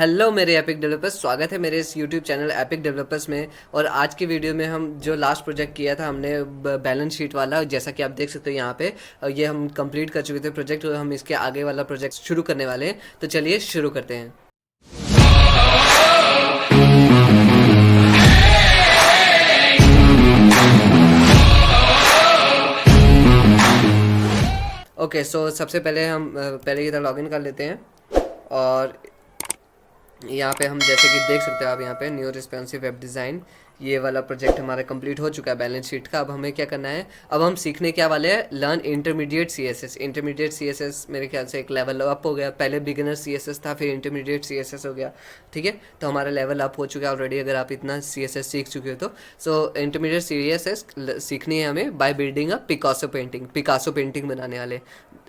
Hello मेरे epic developers, स्वागत है मेरे इस यूट्यूब चैनल एपिक डेवलपर्स में। और आज की वीडियो में हम जो लास्ट प्रोजेक्ट किया था हमने बैलेंस शीट वाला, जैसा कि आप देख सकते हो यहाँ पे, ये हम कंप्लीट कर चुके थे प्रोजेक्ट और हम इसके आगे वाला प्रोजेक्ट शुरू करने वाले हैं। तो चलिए शुरू करते हैं। ओके सो सबसे पहले हम पहले की तरह लॉगिन कर लेते हैं। और यहाँ पे हम जैसे कि देख सकते हो आप, यहाँ पे न्यू रिस्पॉन्सिव वेब डिज़ाइन, ये वाला प्रोजेक्ट हमारा कंप्लीट हो चुका है बैलेंस शीट का। अब हमें क्या करना है, अब हम सीखने क्या वाले हैं, learn intermediate CSS. Intermediate CSS मेरे ख्याल से एक लेवल अप हो गया। पहले बिगिनर सीएसएस था, फिर इंटरमीडिएट सीएसएस हो गया। ठीक है, तो हमारा लेवल अप हो चुका है ऑलरेडी, अगर आप इतना सीएसएस सीख चुके हो तो। सो इंटरमीडिएट सीएसएस सीखनी है हमें by building a Picasso painting. Picasso painting बनाने वाले।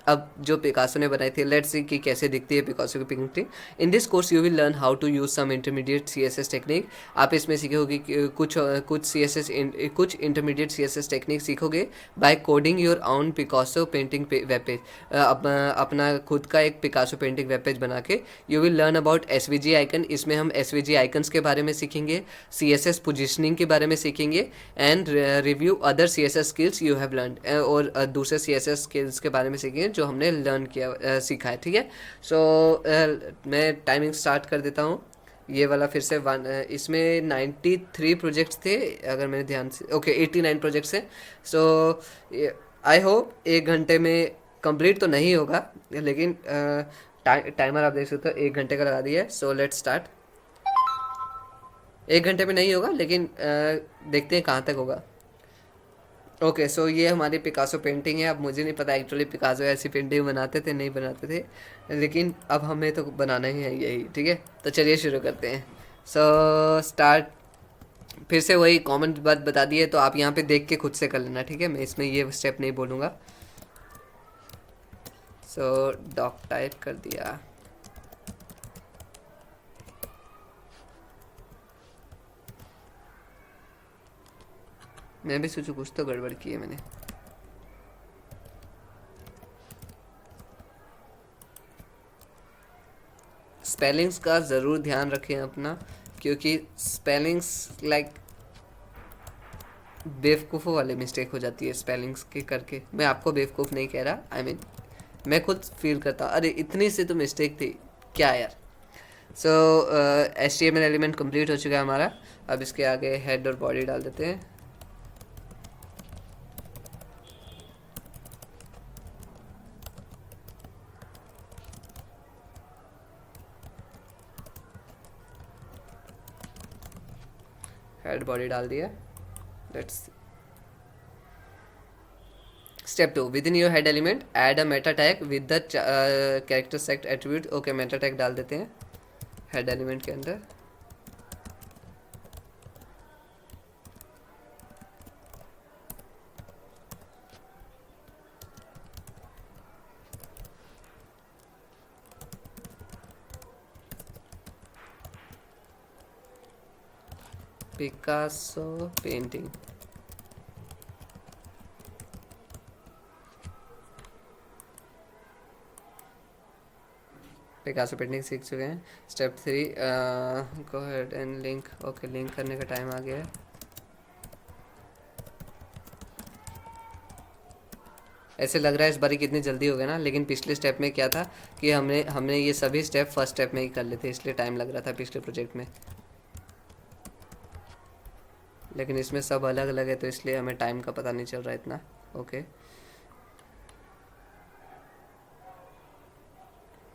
अब जो पिकासो ने बनाई थी, लेट्स सी कि कैसे दिखती है पिकासो की painting. In this course you will learn how to use some intermediate CSS technique. आप इसमें सीखोगे कि कुछ इंटरमीडिएट सीएसएस टेक्निक सीखोगे by coding your own Picasso painting web page. अपना खुद का एक पिकासो पेंटिंग वेब पेज बना के। You will learn about SVG icon. इसमें हम एसवीजी आइकन्स के बारे में सीखेंगे, सीएसएस पोजिशनिंग के बारे में सीखेंगे, and review other CSS skills you have learn. और दूसरे सीएसएस स्किल्स के बारे में सीखेंगे जो हमने लर्न किया, सीखा है। ठीक है, सो मैं टाइमिंग स्टार्ट कर देता हूँ। ये वाला फिर से इसमें 93 प्रोजेक्ट्स थे अगर मैंने ध्यान से, ओके 89 प्रोजेक्ट्स हैं। सो आई होप 1 घंटे में कंप्लीट तो नहीं होगा, लेकिन टाइमर आप देख सकते हो 1 घंटे का लगा दिया है। So let's start. 1 घंटे में नहीं होगा, लेकिन देखते हैं कहाँ तक होगा। ओके सो ये हमारी पिकासो पेंटिंग है। अब मुझे नहीं पता एक्चुअली पिकासो ऐसी पेंटिंग बनाते थे नहीं बनाते थे, लेकिन अब हमें तो बनाना ही है यही। ठीक है, तो चलिए शुरू करते हैं। So start. फिर से वही कॉमन बात बता दी है, तो आप यहाँ पे देख के खुद से कर लेना। ठीक है, मैं इसमें ये स्टेप नहीं बोलूँगा। सो डॉक टाइप कर दिया। मैं भी सोचूं कुछ तो गड़बड़ की है मैंने। स्पेलिंग्स का ज़रूर ध्यान रखें अपना, क्योंकि स्पेलिंग्स लाइक बेवकूफ़ों वाली मिस्टेक हो जाती है स्पेलिंग्स के करके। मैं आपको बेवकूफ़ नहीं कह रहा, आई मीन मैं खुद फील करता अरे इतनी सी तो मिस्टेक थी क्या यार। सो HTML एलिमेंट कंप्लीट हो चुका है हमारा। अब इसके आगे हेड और बॉडी डाल देते हैं। हेड बॉडी डाल दिया। Let's step 2, with in your head element add a Meta tag with the character set attribute. Okay, Meta tag डाल देते हैं हेड एलिमेंट के अंदर। Picasso painting. पिकासो पेंटिंग सीख चुके हैं। Step 3, go ahead and link. Okay, link करने का टाइम आ गया है। ऐसे लग रहा है इस बारी कितनी जल्दी हो गया ना, लेकिन पिछले स्टेप में क्या था कि हमने ये सभी स्टेप फर्स्ट स्टेप में ही कर लेते, इसलिए टाइम लग रहा था पिछले प्रोजेक्ट में। लेकिन इसमें सब अलग अलग है, तो इसलिए हमें टाइम का पता नहीं चल रहा इतना। ओके,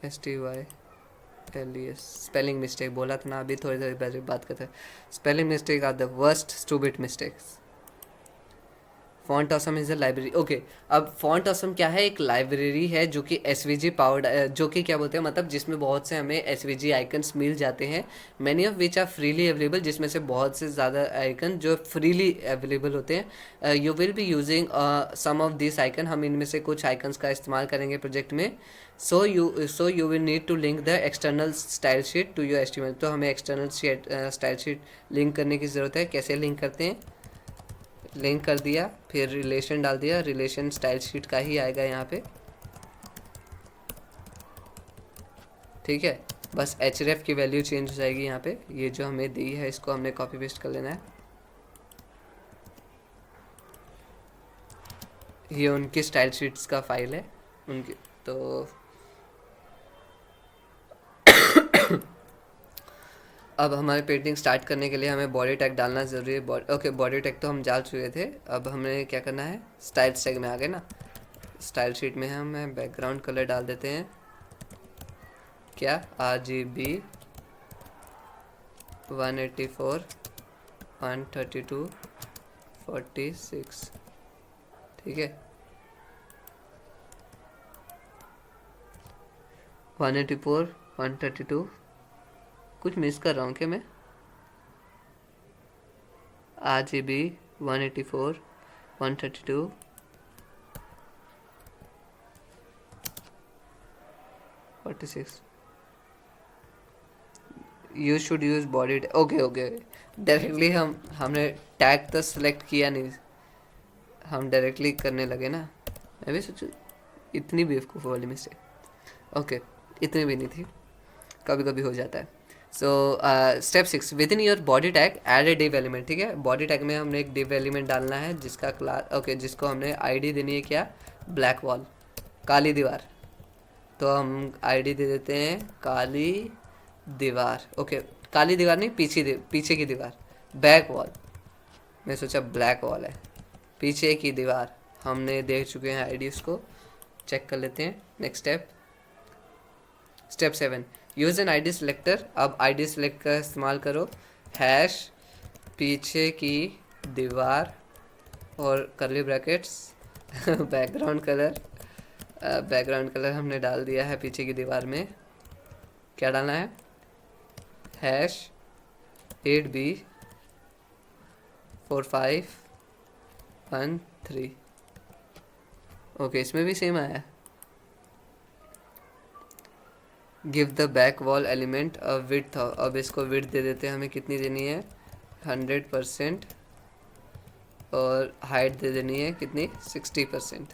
STYLES स्पेलिंग मिस्टेक बोला था ना अभी थोड़ी देर पहले बात करते हैं। Spelling mistake are the worst stupid mistakes. Font Awesome is a library. Okay, अब फॉन्ट ऑसम क्या है, एक लाइब्रेरी है जो कि SVG पावर्ड, जो कि क्या बोलते हैं, मतलब जिसमें बहुत से हमें SVG आइकन्स मिल जाते हैं। Many of which are freely available, जिसमें से बहुत से ज़्यादा आइकन जो फ्रीली अवेलेबल होते हैं। You will be using some of this icon. हम इनमें से कुछ आइकन्स का इस्तेमाल करेंगे प्रोजेक्ट में। So you will need to link the external style sheet to your HTML। तो हमें एक्सटर्नल स्टाइल शीट लिंक करने की ज़रूरत है। कैसे लिंक करते हैं, लिंक कर दिया, फिर रिलेशन डाल दिया। रिलेशन स्टाइल शीट का ही आएगा यहाँ पे। ठीक है, बस href की वैल्यू चेंज हो जाएगी यहाँ पे। ये जो हमें दी है इसको हमने कॉपी पेस्ट कर लेना है। ये उनकी स्टाइल शीट्स का फाइल है उनकी। तो अब हमारे पेंटिंग स्टार्ट करने के लिए हमें बॉडी टैग डालना ज़रूरी है। ओके, बॉडी टैग तो हम डाल चुके थे। अब हमें क्या करना है, स्टाइल टैग में आ गए ना। स्टाइल शीट में हम बैकग्राउंड कलर डाल देते हैं, क्या RGB 184 132 46, ठीक है। 184 132, कुछ मिस कर रहा हूँ क्या मैं? RGB 184 132 46। You should use body. Okay okay, directly हमने टैग तो सिलेक्ट किया नहीं, हम डायरेक्टली करने लगे ना। मैं भी सोचूं इतनी बेवकूफ़ वाली मिस्टेक। ओके, इतनी भी नहीं थी, कभी कभी हो जाता है। So step 6, with in your body tag add a div element, ठीक है। बॉडी टैग में हमने एक डिव एलिमेंट डालना है जिसका क्लास, ओके, जिसको हमने आईडी देनी है क्या, ब्लैक वॉल, काली दीवार। तो हम आईडी दे देते हैं काली दीवार। ओके, काली दीवार नहीं, पीछे की दीवार, बैक वॉल। मैं सोचा ब्लैक वॉल है, पीछे की दीवार। हमने देख चुके हैं आईडी, उसको चेक कर लेते हैं। Next step 7, use an ID selector. अब आईडी सिलेक्ट का इस्तेमाल करो, हैश पीछे की दीवार और कर्ली ब्रैकेट्स बैकग्राउंड कलर हमने डाल दिया है पीछे की दीवार में। क्या डालना है, हैश 8B4513। ओके, इसमें भी सेम आया। Give the back wall element a width. अब इसको विड्थ दे देते हैं, हमें कितनी देनी है, 100%। और हाइट दे देनी है कितनी, 60%।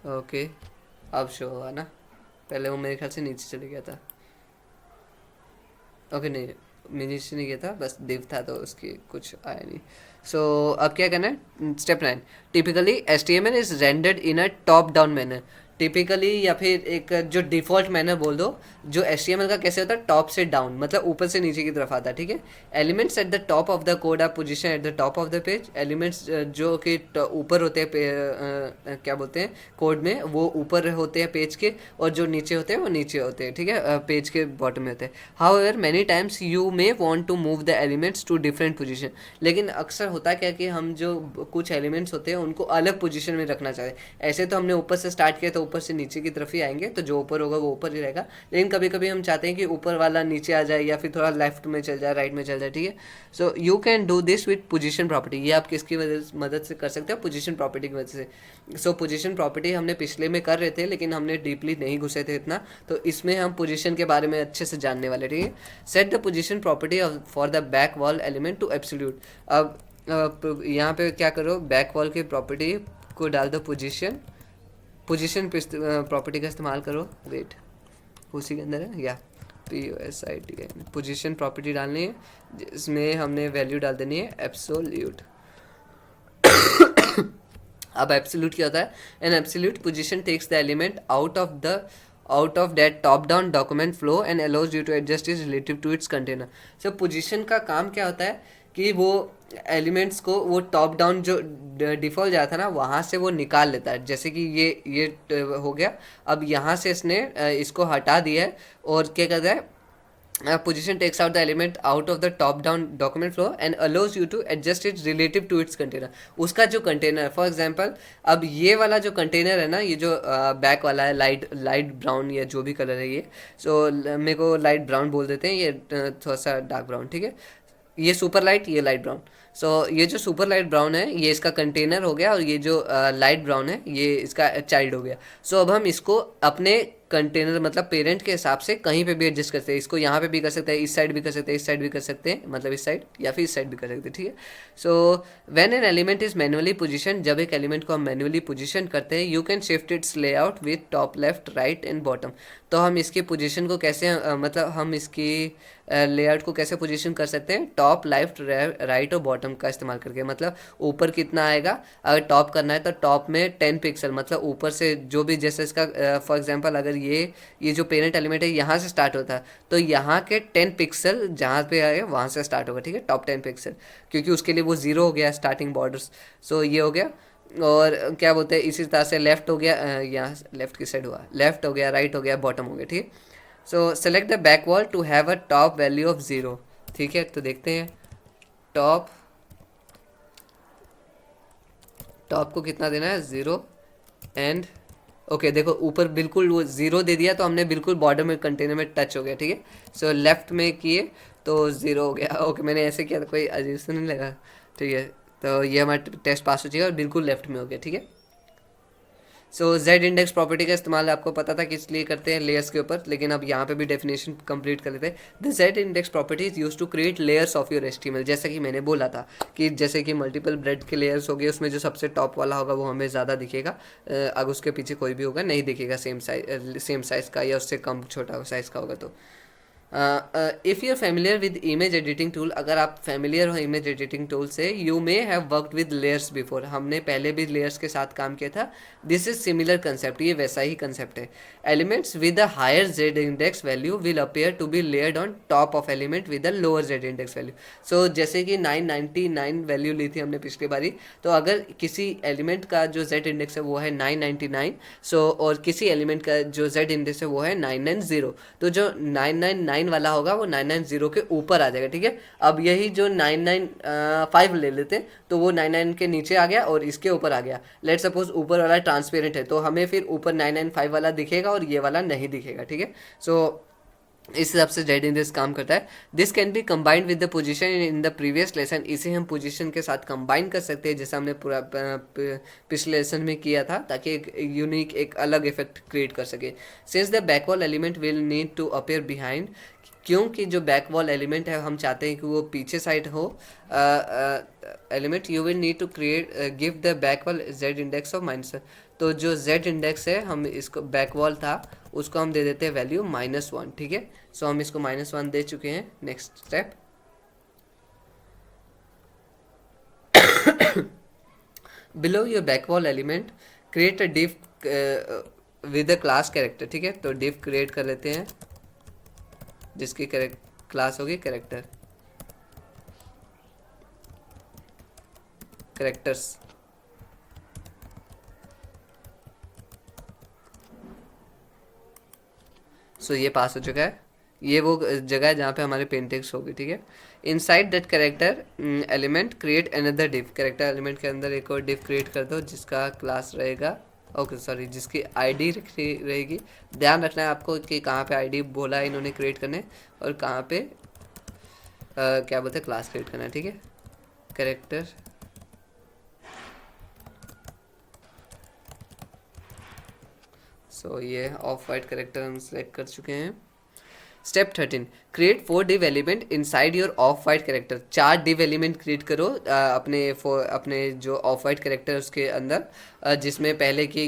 ओके, अब शो हुआ ना, पहले वो मेरे ख्याल से नीचे चले गया था। ओके, नहीं, नीचे नहीं गया था, बस दिव था तो उसकी कुछ आया नहीं। सो अब क्या करना है, step 9, typically HTML is rendered in a top down manner. Typically या फिर एक जो डिफ़ॉल्ट मैनर बोल दो, जो HTML का कैसे होता है, टॉप से डाउन, मतलब ऊपर से नीचे की तरफ आता है, ठीक है। Elements at the top of the code are position at the top of the page. Elements जो कि ऊपर होते हैं, क्या बोलते हैं कोड में, वो ऊपर होते हैं पेज के, और जो नीचे होते हैं वो नीचे होते हैं, ठीक है, पेज के बॉटम में होते हैं। However many times you may want to move the elements to different position. लेकिन अक्सर होता क्या कि हम जो कुछ एलिमेंट्स होते हैं उनको अलग पोजीशन में रखना चाहते हैं। ऐसे तो हमने ऊपर से स्टार्ट किया तो ऊपर से नीचे की तरफ ही आएंगे, तो जो ऊपर होगा वो ऊपर ही रहेगा। लेकिन कभी कभी हम चाहते हैं कि ऊपर वाला नीचे आ जाए, या फिर थोड़ा लेफ्ट में चल जाए, राइट में चल जाए, ठीक है। So you can do this with position property. ये आप किसकी मदद से कर सकते हो, पोजीशन प्रॉपर्टी की मदद से। सो पोजीशन प्रॉपर्टी हमने पिछले में कर रहे थे, लेकिन हमने डीपली नहीं घुसे थे इतना, तो इसमें हम पोजीशन के बारे में अच्छे से जानने वाले, ठीक है। Set the position property for the back wall element to absolute. अब यहाँ पे क्या करो, बैक वॉल की प्रॉपर्टी को डाल दो पोजीशन प्रॉपर्टी का इस्तेमाल करो। वेट, उसी के अंदर है, या POSITN पोजीशन प्रॉपर्टी डालनी है, जिसमें हमने वैल्यू डाल देनी है एब्सोल्यूट। अब एब्सोल्यूट क्या होता है, an absolute position takes the element out of that top down document flow and allows you to adjust is relative to its container. So position का काम क्या होता है कि वो एलिमेंट्स को, वो टॉप डाउन जो डिफ़ॉल्ट जाता था ना, वहाँ से वो निकाल लेता है। जैसे कि ये हो गया, अब यहाँ से इसने इसको हटा दिया है, और क्या करता है, position takes out the element out of the top down document flow and allows you to adjust it relative to its container. उसका जो कंटेनर, फॉर एग्जांपल अब ये वाला जो कंटेनर है ना, ये जो बैक वाला है, लाइट ब्राउन या जो भी कलर है ये, सो मेरे को लाइट ब्राउन बोल देते हैं, ये थोड़ा सा डार्क ब्राउन, ठीक है। ये सुपर लाइट, ये लाइट ब्राउन। सो ये जो सुपर लाइट ब्राउन है ये इसका कंटेनर हो गया, और ये जो लाइट ब्राउन है ये इसका चाइल्ड हो गया। सो अब हम इसको अपने कंटेनर, मतलब पेरेंट के हिसाब से कहीं पे भी एडजस्ट करते हैं। इसको यहाँ पे भी कर सकते हैं, इस साइड भी कर सकते हैं, इस साइड भी कर सकते हैं, मतलब इस साइड या फिर इस साइड भी कर सकते हैं, ठीक है। So when an element is manually position, जब एक एलिमेंट को हम मैनुअली पोजीशन करते हैं, you can shift it's layout with top, left, right and bottom. तो हम इसकी पोजीशन को कैसे मतलब हम इसकी लेआउट को कैसे पोजीशन कर सकते हैं, टॉप, लेफ्ट, राइट और बॉटम का इस्तेमाल करके। मतलब ऊपर कितना आएगा, अगर टॉप करना है तो टॉप में 10 पिक्सल, मतलब ऊपर से जो भी, जैसे इसका फॉर एग्जांपल अगर ये जो पेरेंट एलिमेंट है यहाँ से स्टार्ट होता है, तो यहाँ के 10 पिक्सल जहाँ पे आए वहाँ से स्टार्ट होगा, ठीक है, टॉप 10 पिक्सल, क्योंकि उसके लिए वो ज़ीरो हो गया स्टार्टिंग बॉर्डर्स। सो ये हो गया। और क्या बोलते हैं, इसी तरह से लेफ्ट हो गया, यहाँ लेफ्ट की साइड हुआ, लेफ्ट हो गया, राइट हो गया, बॉटम हो गया, ठीक है। So select the back wall to have a top value of 0, ठीक है। तो देखते हैं टॉप, टॉप को कितना देना है, 0 एंड ओके देखो ऊपर बिल्कुल वो 0 दे दिया, तो हमने बिल्कुल बॉर्डर में कंटेनर में टच हो गया, ठीक है। सो लेफ्ट में किए तो 0 हो गया। ओके मैंने ऐसे किया तो कोई अजीब से नहीं लगा, ठीक है। तो ये हमारा टेस्ट पास हो जाएगा और बिल्कुल लेफ्ट में हो गया, ठीक है। सो जेड इंडेक्स प्रॉपर्टी का इस्तेमाल आपको पता था किस लिए करते हैं, लेयर्स के ऊपर, लेकिन अब यहाँ पे भी डेफिनेशन कंप्लीट कर लेते हैं। The z index property is use to create layers of your HTML. जैसे कि मैंने बोला था कि जैसे कि मल्टीपल ब्रेड के लेयर्स हो गए, उसमें जो सबसे टॉप वाला होगा वो हमें ज़्यादा दिखेगा, अगर उसके पीछे कोई भी होगा नहीं दिखेगा सेम साइज़ का या उससे कम छोटा साइज़ का होगा। तो if you are familiar with image editing tool, अगर आप फेमिलियर हो इमेज एडिटिंग टूल से, you may have worked with layers before, हमने पहले भी लेयर्स के साथ काम किया था। दिस इज सिमिलर कंसेप्ट, ये वैसा ही कंसेप्ट है। Elements with a higher z index value will appear to be layered on top of element with a lower z index value. So जैसे कि 999 वैल्यू ली थी हमने पिछली बारी, तो अगर किसी एलिमेंट का जो जेड इंडेक्स है वो है 999, सो और किसी एलिमेंट का जो जेड इंडेक्स है वो है 990, तो जो 999 वाला होगा वो 990 के ऊपर आ जाएगा, ठीक है। अब यही जो 995 ले लेते हैं, तो वो 99 के नीचे आ गया और इसके ऊपर आ गया। लेट सपोज ऊपर वाला ट्रांसपेरेंट है, तो हमें फिर ऊपर 995 वाला दिखेगा और ये वाला नहीं दिखेगा, ठीक है। सो इस हिसाब से जेड इंडेक्स काम करता है। This can be combined with the position in the previous lesson, इसे हम पोजीशन के साथ कंबाइन कर सकते हैं, जैसे हमने पूरा पिछले लेसन में किया था, ताकि एक यूनिक एक अलग इफेक्ट क्रिएट कर सके। Since the backwall element will need to appear behind, क्योंकि जो बैक वॉल एलिमेंट है हम चाहते हैं कि वो पीछे साइड हो element, you will need to create give the back wall Z index of minus. तो जो जेड इंडेक्स है, हम इसको बैक वॉल था उसको हम दे देते हैं वैल्यू -1, ठीक है। सो हम इसको -1 दे चुके हैं। Next step, below your back wall element create a div with a class character, ठीक है। तो डिव क्रिएट कर लेते हैं जिसकी क्लास होगी कैरेक्टर, कैरेक्टर्स। सो ये पास हो चुका है, ये वो जगह है जहाँ पे हमारे पेंटिंग्स होगी, ठीक है। Inside that character element create another div, character element के अंदर एक और डिव क्रिएट कर दो जिसका क्लास रहेगा, ओके सॉरी, जिसकी आईडी रहेगी। ध्यान रखना है आपको कि कहाँ पे आईडी बोला है इन्होंने क्रिएट करने और कहाँ पे क्या बोलते हैं क्लास क्रिएट करना है, ठीक है। कैरेक्टर सो ये ऑफ वाइट कैरेक्टर हम सेलेक्ट कर चुके हैं। Step 13, create 4 div element inside your off white character. 4 div element create करो अपने जो ऑफ वाइट कैरेक्टर उसके अंदर, जिसमें पहले की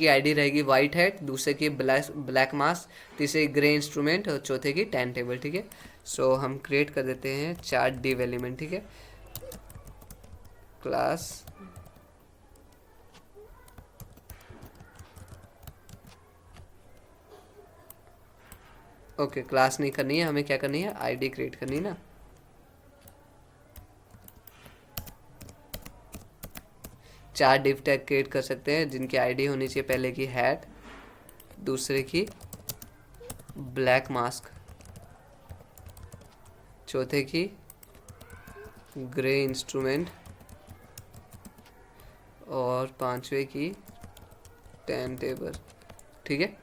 आईडी रहेगी वाइट हेड, दूसरे की ब्लैक मास्क, तीसरे ग्रे इंस्ट्रूमेंट और चौथे की टैन टेबल, ठीक है। सो हम क्रिएट कर देते हैं 4 डिव एलिमेंट, ठीक है। क्लास ओके क्लास नहीं करनी है हमें, क्या करनी है, आईडी क्रिएट करनी है ना। चार डिव टैग क्रिएट कर सकते हैं जिनकी आईडी होनी चाहिए, पहले की हैट, दूसरे की ब्लैक मास्क, चौथे की ग्रे इंस्ट्रूमेंट और पांचवे की टैन टेबल, ठीक है।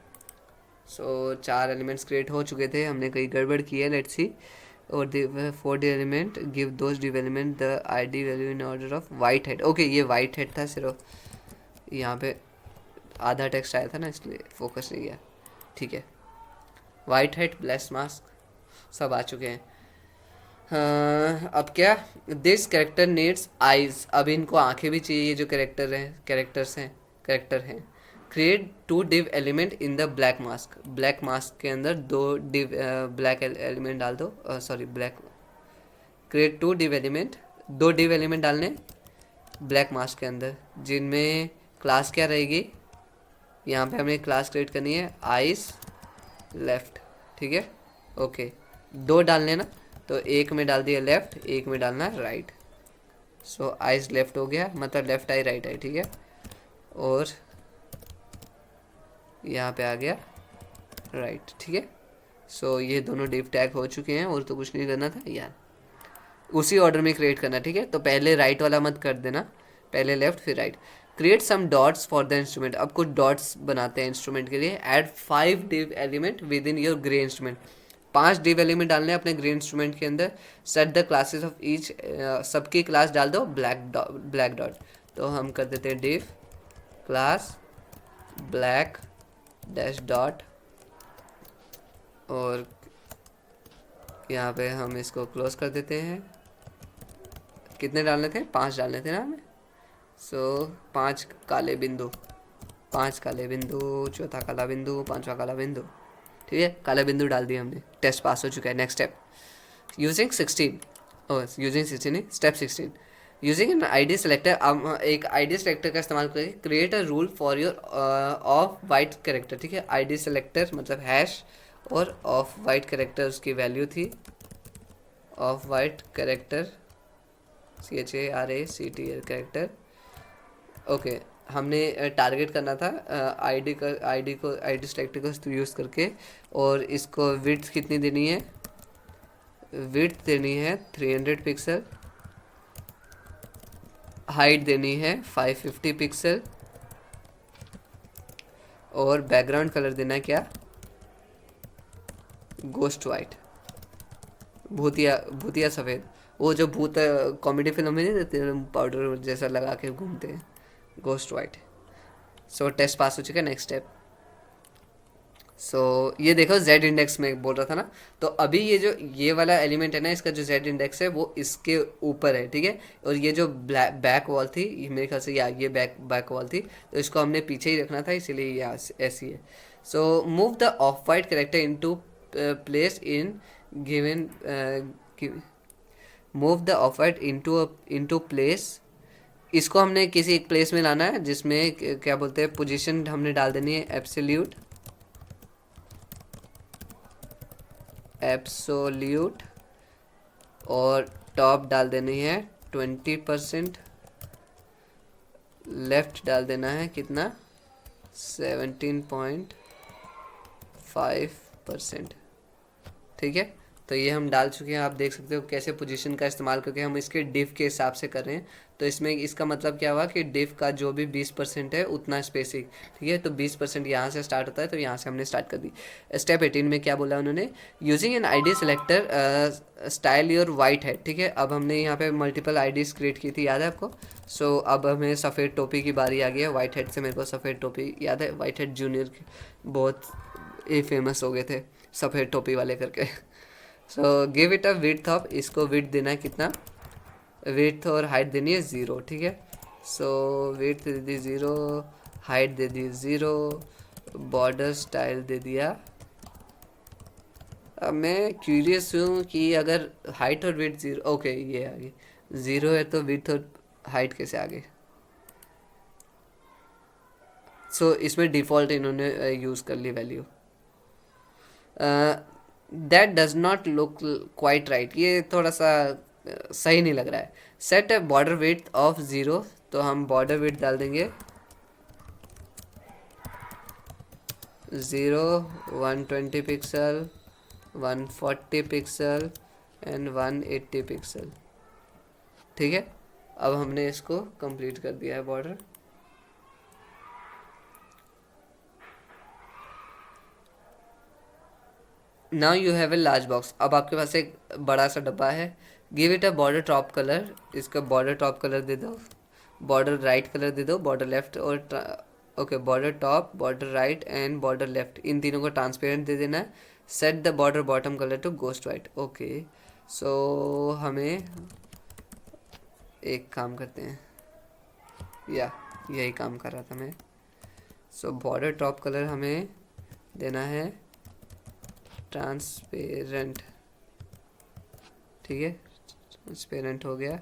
सो 4 एलिमेंट्स क्रिएट हो चुके थे, हमने कहीं गड़बड़ की है, लेट्स सी। और for the element give those div element the ID value in order of white head. Okay ये वाइट हेड था, सिर्फ यहाँ पे आधा टेक्स्ट आया था ना इसलिए फोकस नहीं किया, ठीक है। वाइट हेड, ब्लैक मास्क सब आ चुके हैं। अब क्या, दिस कैरेक्टर नीड्स आइज, अब इनको आंखें भी चाहिए, जो कैरेक्टर हैं create 2 div element in the black mask, black mask के अंदर 2 div ब्लैक एलिमेंट डाल दो, sorry black, create 2 div element, 2 div element डालने ब्लैक मास्क के अंदर, जिनमें क्लास क्या रहेगी, यहाँ पे हमें क्लास क्रिएट करनी है आइस लेफ्ट, ठीक है, ओके, 2 डालने ना, तो एक में डाल दिया लेफ्ट, एक में डालना राइट, सो आइस लेफ्ट हो गया, मतलब लेफ्ट आई राइट आई, ठीक है, और यहाँ पे आ गया राइट, ठीक है। सो ये दोनों डिव टैग हो चुके हैं, और तो कुछ नहीं करना था यार, उसी ऑर्डर में क्रिएट करना, ठीक है। तो पहले राइट वाला मत कर देना, पहले लेफ्ट फिर right. Create some dots for the instrument, अब कुछ डॉट्स बनाते हैं इंस्ट्रूमेंट के लिए। Add 5 div element with in your grey instrument, 5 div element डालने हैं अपने ग्रे इंस्ट्रूमेंट के अंदर। Set the classes of each, सबकी क्लास डाल दो ब्लैक डॉट, तो हम कर देते हैं div class black dash dot, और यहाँ पे हम इसको क्लोज कर देते हैं। कितने डालने थे, 5 डालने थे ना हमें, सो 5 काले बिंदु, 5 काले बिंदु, चौथा काला बिंदु, 5वां काला बिंदु, ठीक है, काला बिंदु डाल दिया हमने, टेस्ट पास हो चुका है। नेक्स्ट स्टेप, यूजिंग 16, यूजिंग 16 नहीं, step 16, using an ID selector, अब एक आईडी सेलेक्टर का इस्तेमाल करके create a rule for your off white character, ठीक है। आईडी सेलेक्टर मतलब हैश, और ऑफ वाइट कैरेक्टर उसकी वैल्यू थी, off white character CHARACTR character, okay. हमने टारगेट करना था आईडी सेलेक्टर को यूज़ करके, और इसको विड्थ कितनी देनी है, विड्थ देनी है 300 पिक्सल, हाइट देनी है 550 पिक्सल, और बैकग्राउंड कलर देना है क्या, गोस्ट वाइट, भूतिया भूतिया सफ़ेद, वो जो भूत कॉमेडी फिल्म में नहीं देते पाउडर जैसा लगा के घूमते हैं, गोस्ट वाइट। सो टेस्ट पास हो चुका है। नेक्स्ट स्टेप, सो ये देखो जेड इंडेक्स में बोल रहा था ना, तो अभी ये जो ये वाला एलिमेंट है ना, इसका जो जेड इंडेक्स है वो इसके ऊपर है, ठीक है। और ये जो बैक वॉल थी, ये मेरे ख्याल से ये बैक वॉल थी, तो इसको हमने पीछे ही रखना था, इसीलिए ये ऐसी है। So move the of white character into place in given, move the of white into place, इसको हमने किसी एक प्लेस में लाना है, जिसमें क्या बोलते हैं पोजीशन हमने डाल देनी है एब्सोल्यूट, और टॉप डाल देनी है 20%, लेफ्ट डाल देना है कितना 17.5%, ठीक है। तो ये हम डाल चुके हैं, आप देख सकते हो कैसे पोजीशन का इस्तेमाल करके हम इसके डिव के हिसाब से कर रहे हैं। तो इसमें इसका मतलब क्या हुआ कि डिव का जो भी 20% है उतना स्पेसिक, ठीक है। तो 20% यहाँ से स्टार्ट होता है, तो यहाँ से हमने स्टार्ट कर दी। स्टेप 18 में क्या बोला उन्होंने, using an ID selector style your white head, ठीक है। अब हमने यहाँ पे मल्टीपल आईडीज क्रिएट की थी, याद है आपको। सो अब हमें सफ़ेद टोपी की बारी आ गई है। वाइट हेड से मेरे को सफ़ेद टोपी याद है, वाइट हेड जूनियर बहुत ही फेमस हो गए थे सफ़ेद टोपी वाले करके। So give it a width of, इसको विड्थ देना है कितना, विड्थ और हाइट देनी है 0, ठीक है। सो विड्थ दे दी 0, हाइट दे दी 0, बॉर्डर स्टाइल दे दिया। अब मैं क्यूरियस हूँ कि अगर हाइट और विड्थ 0, ओके ये आ गई 0 है, तो विड्थ और हाइट कैसे आ गई। सो इसमें डिफ़ॉल्ट इन्होंने यूज़ कर ली value. That does not look quite right, ये थोड़ा सा सही नहीं लग रहा है। Set a border width of 0, तो हम बॉर्डर विड्थ डाल देंगे 0, 120 पिक्सल, 140 पिक्सल एंड 180 पिक्सल, ठीक है। अब हमने इसको कंप्लीट कर दिया है border. Now you have a large box, अब आपके पास एक बड़ा सा डब्बा है। Give it a border top colour, इसका बॉर्डर टॉप कलर दे दो, बॉर्डर राइट कलर दे दो, बॉर्डर लेफ्ट और okay border top, border right and border left, इन तीनों को ट्रांसपेरेंट दे देना है। Set the border bottom colour to ghost white, okay. So हमें एक काम करते हैं, या यही काम कर रहा था मैं। सो बॉर्डर टॉप कलर हमें देना है ट्रांसपेरेंट, ठीक है, ट्रांसपेरेंट हो गया।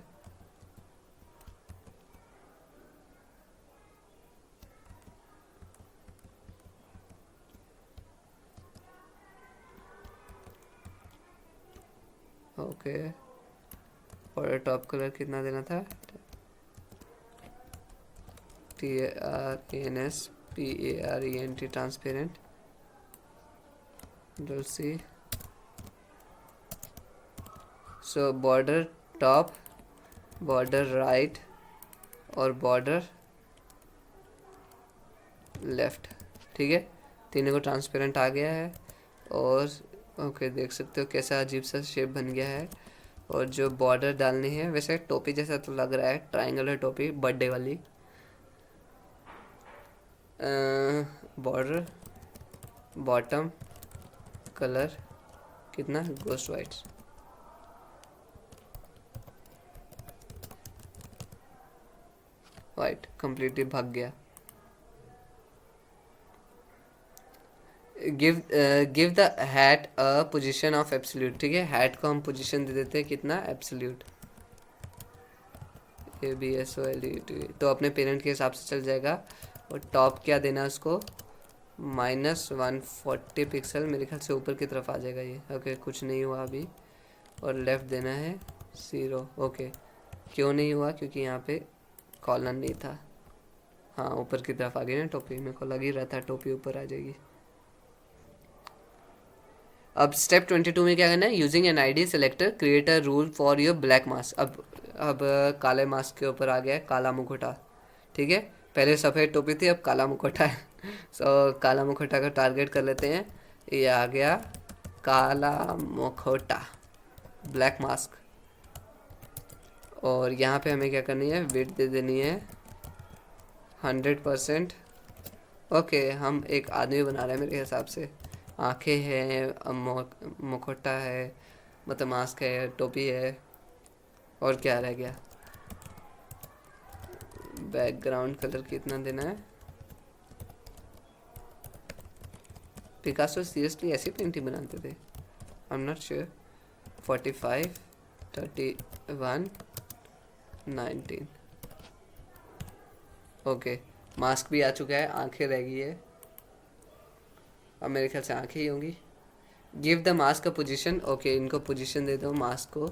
ओके, बॉर्डर टॉप कलर कितना देना था, TRANSPARENT, ट्रांसपेरेंट। सी सो बॉर्डर टॉप, बॉर्डर राइट और बॉर्डर लेफ्ट, ठीक है, तीनों को ट्रांसपेरेंट आ गया है। और ओके, देख सकते हो कैसा अजीब सा शेप बन गया है। और जो बॉर्डर डालनी है, वैसे टोपी जैसा तो लग रहा है, ट्रायंगुलर टोपी बर्थडे वाली। बॉर्डर बॉटम कलर कितना, गोस्ट वाइट, वाइट कंप्लीटली भाग गया। Give the hat a position of absolute, ठीक है, हैट को हम पोजीशन दे देते हैं कितना, एब्सोल्यूट, ABSOLUT, तो अपने पेरेंट के हिसाब से चल जाएगा। और टॉप क्या देना है उसको, -140 पिक्सल, मेरे ख्याल से ऊपर की तरफ आ जाएगा ये। ओके, कुछ नहीं हुआ अभी। और लेफ़्ट देना है 0। ओके, क्यों नहीं हुआ, क्योंकि यहाँ पे कॉलर नहीं था। हाँ, ऊपर की तरफ आ गई ना टोपी, मेरे को लग ही रहा था टोपी ऊपर आ जाएगी। अब स्टेप 22 में क्या करना है, using an ID selector create a rule for your black mask. अब काले मास्क के ऊपर आ गया है काला मुखौटा, ठीक है, पहले सफ़ेद टोपी थी, अब काला मुखौटा है। सो काला मुखौटा का टारगेट कर लेते हैं। ये आ गया काला मुखौटा, ब्लैक मास्क। और यहाँ पे हमें क्या करनी है, विड्थ दे देनी है 100%। ओके, हम एक आदमी बना रहे हैं मेरे हिसाब से, आंखें हैं, मुखौटा है, मतलब मास्क है, टोपी है, और क्या रह गया, बैकग्राउंड कलर कितना देना है। पिकासो सीरियसली ऐसी पेंटिंग बनाते थे, I am not sure. 45, 31, 19। Okay, mask भी आ चुका है, आंखें रह गई है, अब मेरे ख्याल से आंखें ही होंगी। गिव द मास्क का पोजीशन, ओके, इनको पोजीशन दे दो मास्क को,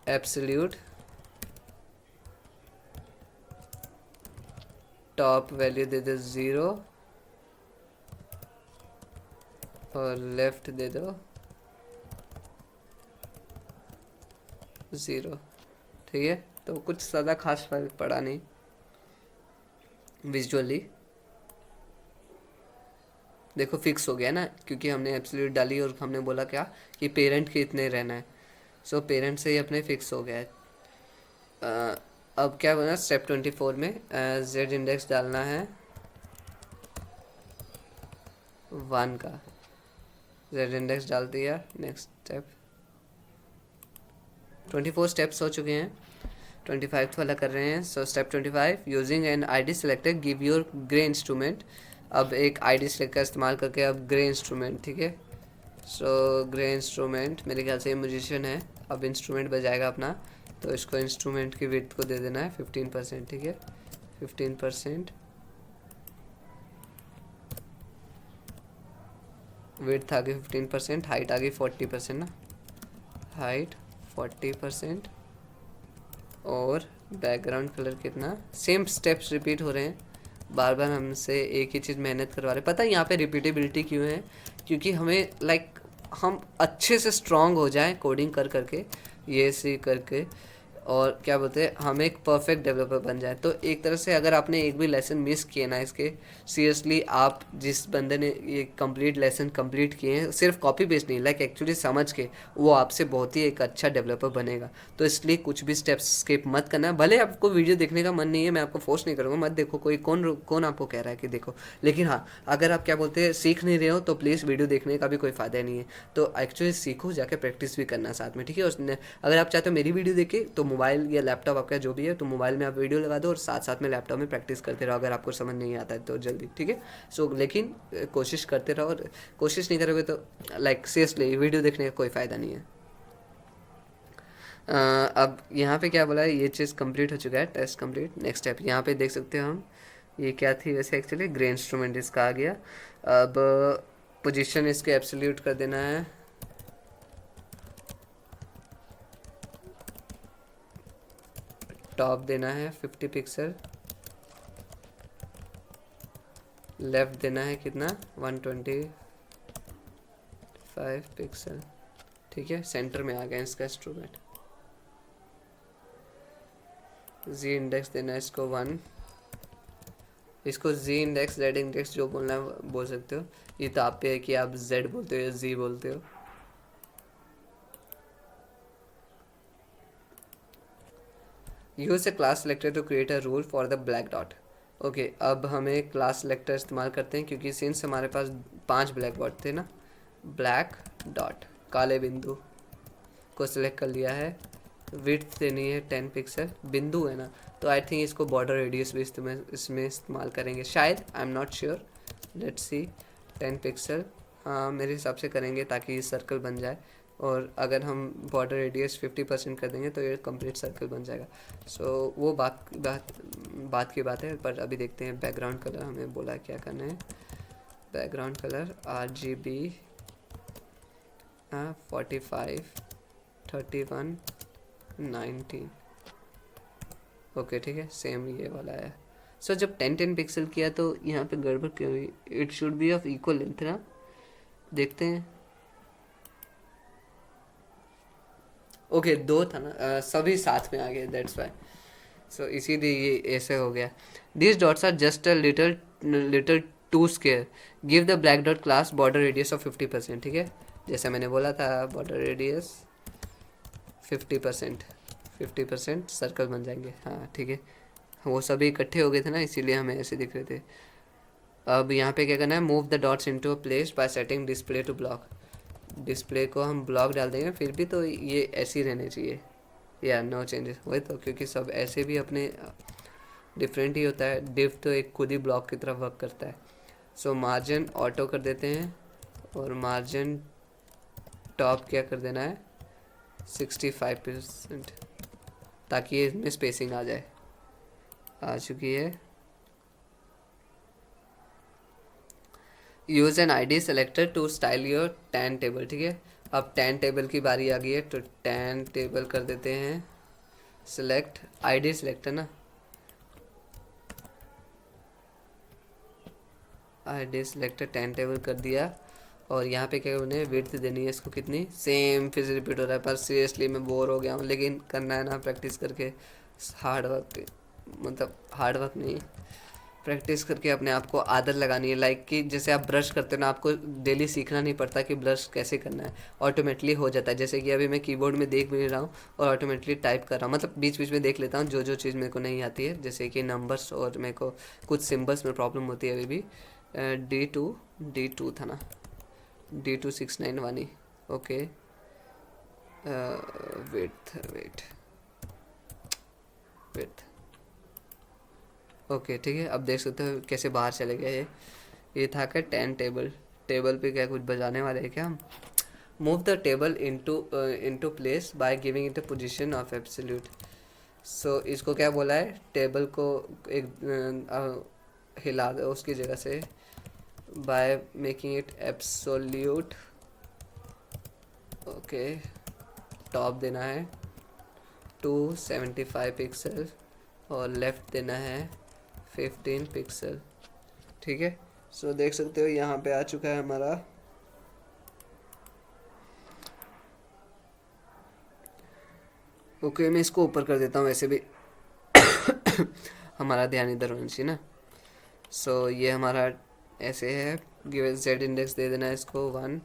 एब्सोल्यूट, टॉप वैल्यू दे दो 0 और लेफ्ट दे दो 0, ठीक है। तो कुछ ज़्यादा खास फर्क पड़ा नहीं विजुअली, देखो फिक्स हो गया ना, क्योंकि हमने एब्सोल्यूट डाली और हमने बोला क्या कि पेरेंट के इतने रहना है। सो पेरेंट से ही अपने फिक्स हो गया है। अब क्या बना, स्टेप 24 में जेड इंडेक्स डालना है 1 का, जेड इंडेक्स डाल दिया। नेक्स्ट स्टेप, 24 स्टेप्स हो चुके हैं, 25 वाला कर रहे हैं। So step 25, using an ID selector give your grey instrument. अब एक आईडी सेलेक्ट का इस्तेमाल करके अब ग्रे इंस्ट्रूमेंट, ठीक है। सो ग्रे इंस्ट्रूमेंट, मेरे ख्याल से ये म्यूजिशियन है, अब इंस्ट्रूमेंट बजाएगा अपना, तो इसको इंस्ट्रूमेंट की विड्थ को दे देना है 15%, ठीक है, 15%। विड्थ आ गई 15%, हाइट आ गई 40% ना, हाइट 40%। और बैकग्राउंड कलर कितना, सेम स्टेप्स रिपीट हो रहे हैं, बार बार हमसे एक ही चीज़ मेहनत करवा रहे। पता है यहाँ पे रिपीटेबिलिटी क्यों है, क्योंकि हमें हम अच्छे से स्ट्रांग हो जाएं कोडिंग कर करके, ये सी करके, और क्या बोलते हैं, हम एक परफेक्ट डेवलपर बन जाए। तो एक तरह से अगर आपने एक भी लेसन मिस किए ना इसके, सीरियसली आप जिस बंदे ने ये कंप्लीट लेसन कंप्लीट किए हैं, सिर्फ कॉपी पेस्ट नहीं, एक्चुअली समझ के, वो आपसे बहुत ही एक अच्छा डेवलपर बनेगा। तो इसलिए कुछ भी स्टेप्स स्किप मत करना। भले आपको वीडियो देखने का मन नहीं है, मैं आपको फोर्स नहीं करूँगा, मत देखो, कोई कौन आपको कह रहा है कि देखो, लेकिन हाँ, अगर आप क्या बोलते हैं सीख नहीं रहे हो तो प्लीज़ वीडियो देखने का भी कोई फ़ायदा नहीं है। तो एक्चुअली सीखो, जाके प्रैक्टिस भी करना साथ में, ठीक है। उसने अगर आप चाहते हो मेरी वीडियो देखे तो मोबाइल या लैपटॉप आपका जो भी है, तो मोबाइल में आप वीडियो लगा दो और साथ साथ में लैपटॉप में प्रैक्टिस करते रहो अगर आपको समझ नहीं आता है तो जल्दी, ठीक है। सो लेकिन कोशिश करते रहो, और कोशिश नहीं करोगे तो लाइक सीरियसली वीडियो देखने का कोई फ़ायदा नहीं है। अब यहाँ पे क्या बोला है, ये चीज़ कंप्लीट हो चुका है, टेस्ट कंप्लीट। नेक्स्ट स्टेप यहाँ पे देख सकते हो हम, ये क्या थी वैसे एक्चुअली, ग्रे इंस्ट्रूमेंट इसका आ गया। अब पोजीशन इसके एब्सोल्यूट कर देना है, टॉप देना है 50 पिक्सल, लेफ्ट देना है कितना 125 पिक्सल, ठीक है। सेंटर में आ गया इसका इंस्ट्रूमेंट। जी इंडेक्स देना है इसको 1, इसको जी इंडेक्स जेड इंडेक्स जो बोलना है बोल सकते हो, ये तो आप पे है कि आप जेड बोलते हो या जी बोलते हो। Use a class selector to create a rule for the black dot. Okay, अब हमें क्लास सेलेक्टर इस्तेमाल करते हैं क्योंकि सिंस हमारे पास 5 ब्लैक डॉट थे ना, ब्लैक डॉट काले बिंदु को सिलेक्ट कर लिया है। विड्थ देनी है 10 पिक्सल, बिंदु है ना, तो आई थिंक इसको बॉर्डर रेडियस भी इसमें इस्तेमाल करेंगे शायद, I am not sure, let's see. 10 pixel हाँ मेरे हिसाब से करेंगे ताकि ये सर्कल बन जाए, और अगर हम बॉर्डर रेडियस 50% कर देंगे तो ये कंप्लीट सर्कल बन जाएगा। सो वो बात की बात है, पर अभी देखते हैं। बैकग्राउंड कलर हमें बोला क्या करना है, बैकग्राउंड कलर RGB 45 31 19। ओके ठीक है, सेम ये वाला है। सो जब 10 पिक्सल किया तो यहाँ पे गड़बड़ क्यों हुई, it should be of equal length ना, देखते हैं। ओके दो था ना, सभी साथ में आ गए, दैट्स वाई। सो इसीलिए ये ऐसे हो गया। This dots are just a little too square, give the black dot class border radius of 50%, ठीक है। जैसा मैंने बोला था, बॉर्डर रेडियस 50% सर्कल बन जाएंगे, हाँ ठीक है। वो सभी इकट्ठे हो गए थे ना, इसीलिए हमें ऐसे दिख रहे थे। अब यहाँ पे क्या करना है, move the dots into a place by setting display to block. Display को हम ब्लॉक डाल देंगे, फिर भी तो ये ऐसे ही रहने चाहिए, या नो चेंजेस, वही तो, क्योंकि सब ऐसे भी अपने डिफरेंट ही होता है। डिफ तो एक खुद ही ब्लॉक की तरफ वर्क करता है। सो मार्जिन ऑटो कर देते हैं, और मार्जिन टॉप क्या कर देना है 65%, ताकि ये इसमें स्पेसिंग आ जाए। आ चुकी है। Use an ID selector to style your tan table, ठीक है। अब टैन टेबल की बारी आ गई है, तो टैन टेबल कर देते हैं सिलेक्ट, ID सेलेक्टर ना, ID सेलेक्टर टैन टेबल कर दिया। और यहाँ पे क्या उन्हें विड्थ देनी है इसको कितनी, सेम फिर से रिपीट हो रहा है, पर सीरियसली मैं बोर हो गया हूँ, लेकिन करना है ना प्रैक्टिस करके, हार्ड वर्क, मतलब हार्ड वर्क नहीं, प्रैक्टिस करके अपने आप को आदत लगानी है। लाइक कि जैसे आप ब्रश करते हो ना, आपको डेली सीखना नहीं पड़ता कि ब्रश कैसे करना है, ऑटोमेटिकली हो जाता है। जैसे कि अभी मैं कीबोर्ड में देख भी नहीं रहा हूँ और ऑटोमेटिकली टाइप कर रहा हूँ, मतलब बीच बीच में देख लेता हूँ जो जो चीज़ मेरे को नहीं आती है, जैसे कि नंबर्स, और मेरे को कुछ सिम्बल्स में प्रॉब्लम होती है अभी भी। D2 था ना, D2691 ही, ओके। वेट ओके ठीक है। अब देख सकते हो कैसे बाहर चले गए ये था क्या टैन टेबल, टेबल पे क्या कुछ बजाने वाले हैं क्या हम। Move the table into place by giving it a position of absolute. So इसको क्या बोला है, टेबल को एक हिला दो उसकी जगह से, by making it absolute, okay. Top देना है 275 पिक्सल, और लेफ़्ट देना है 15 पिक्सल, ठीक है। सो देख सकते हो यहाँ पे आ चुका है हमारा। ओके मैं इसको ऊपर कर देता हूँ, वैसे भी हमारा ध्यान इधर होना चाहिए ना। सो ये हमारा ऐसे है, गिव जेड इंडेक्स दे देना है इसको 1,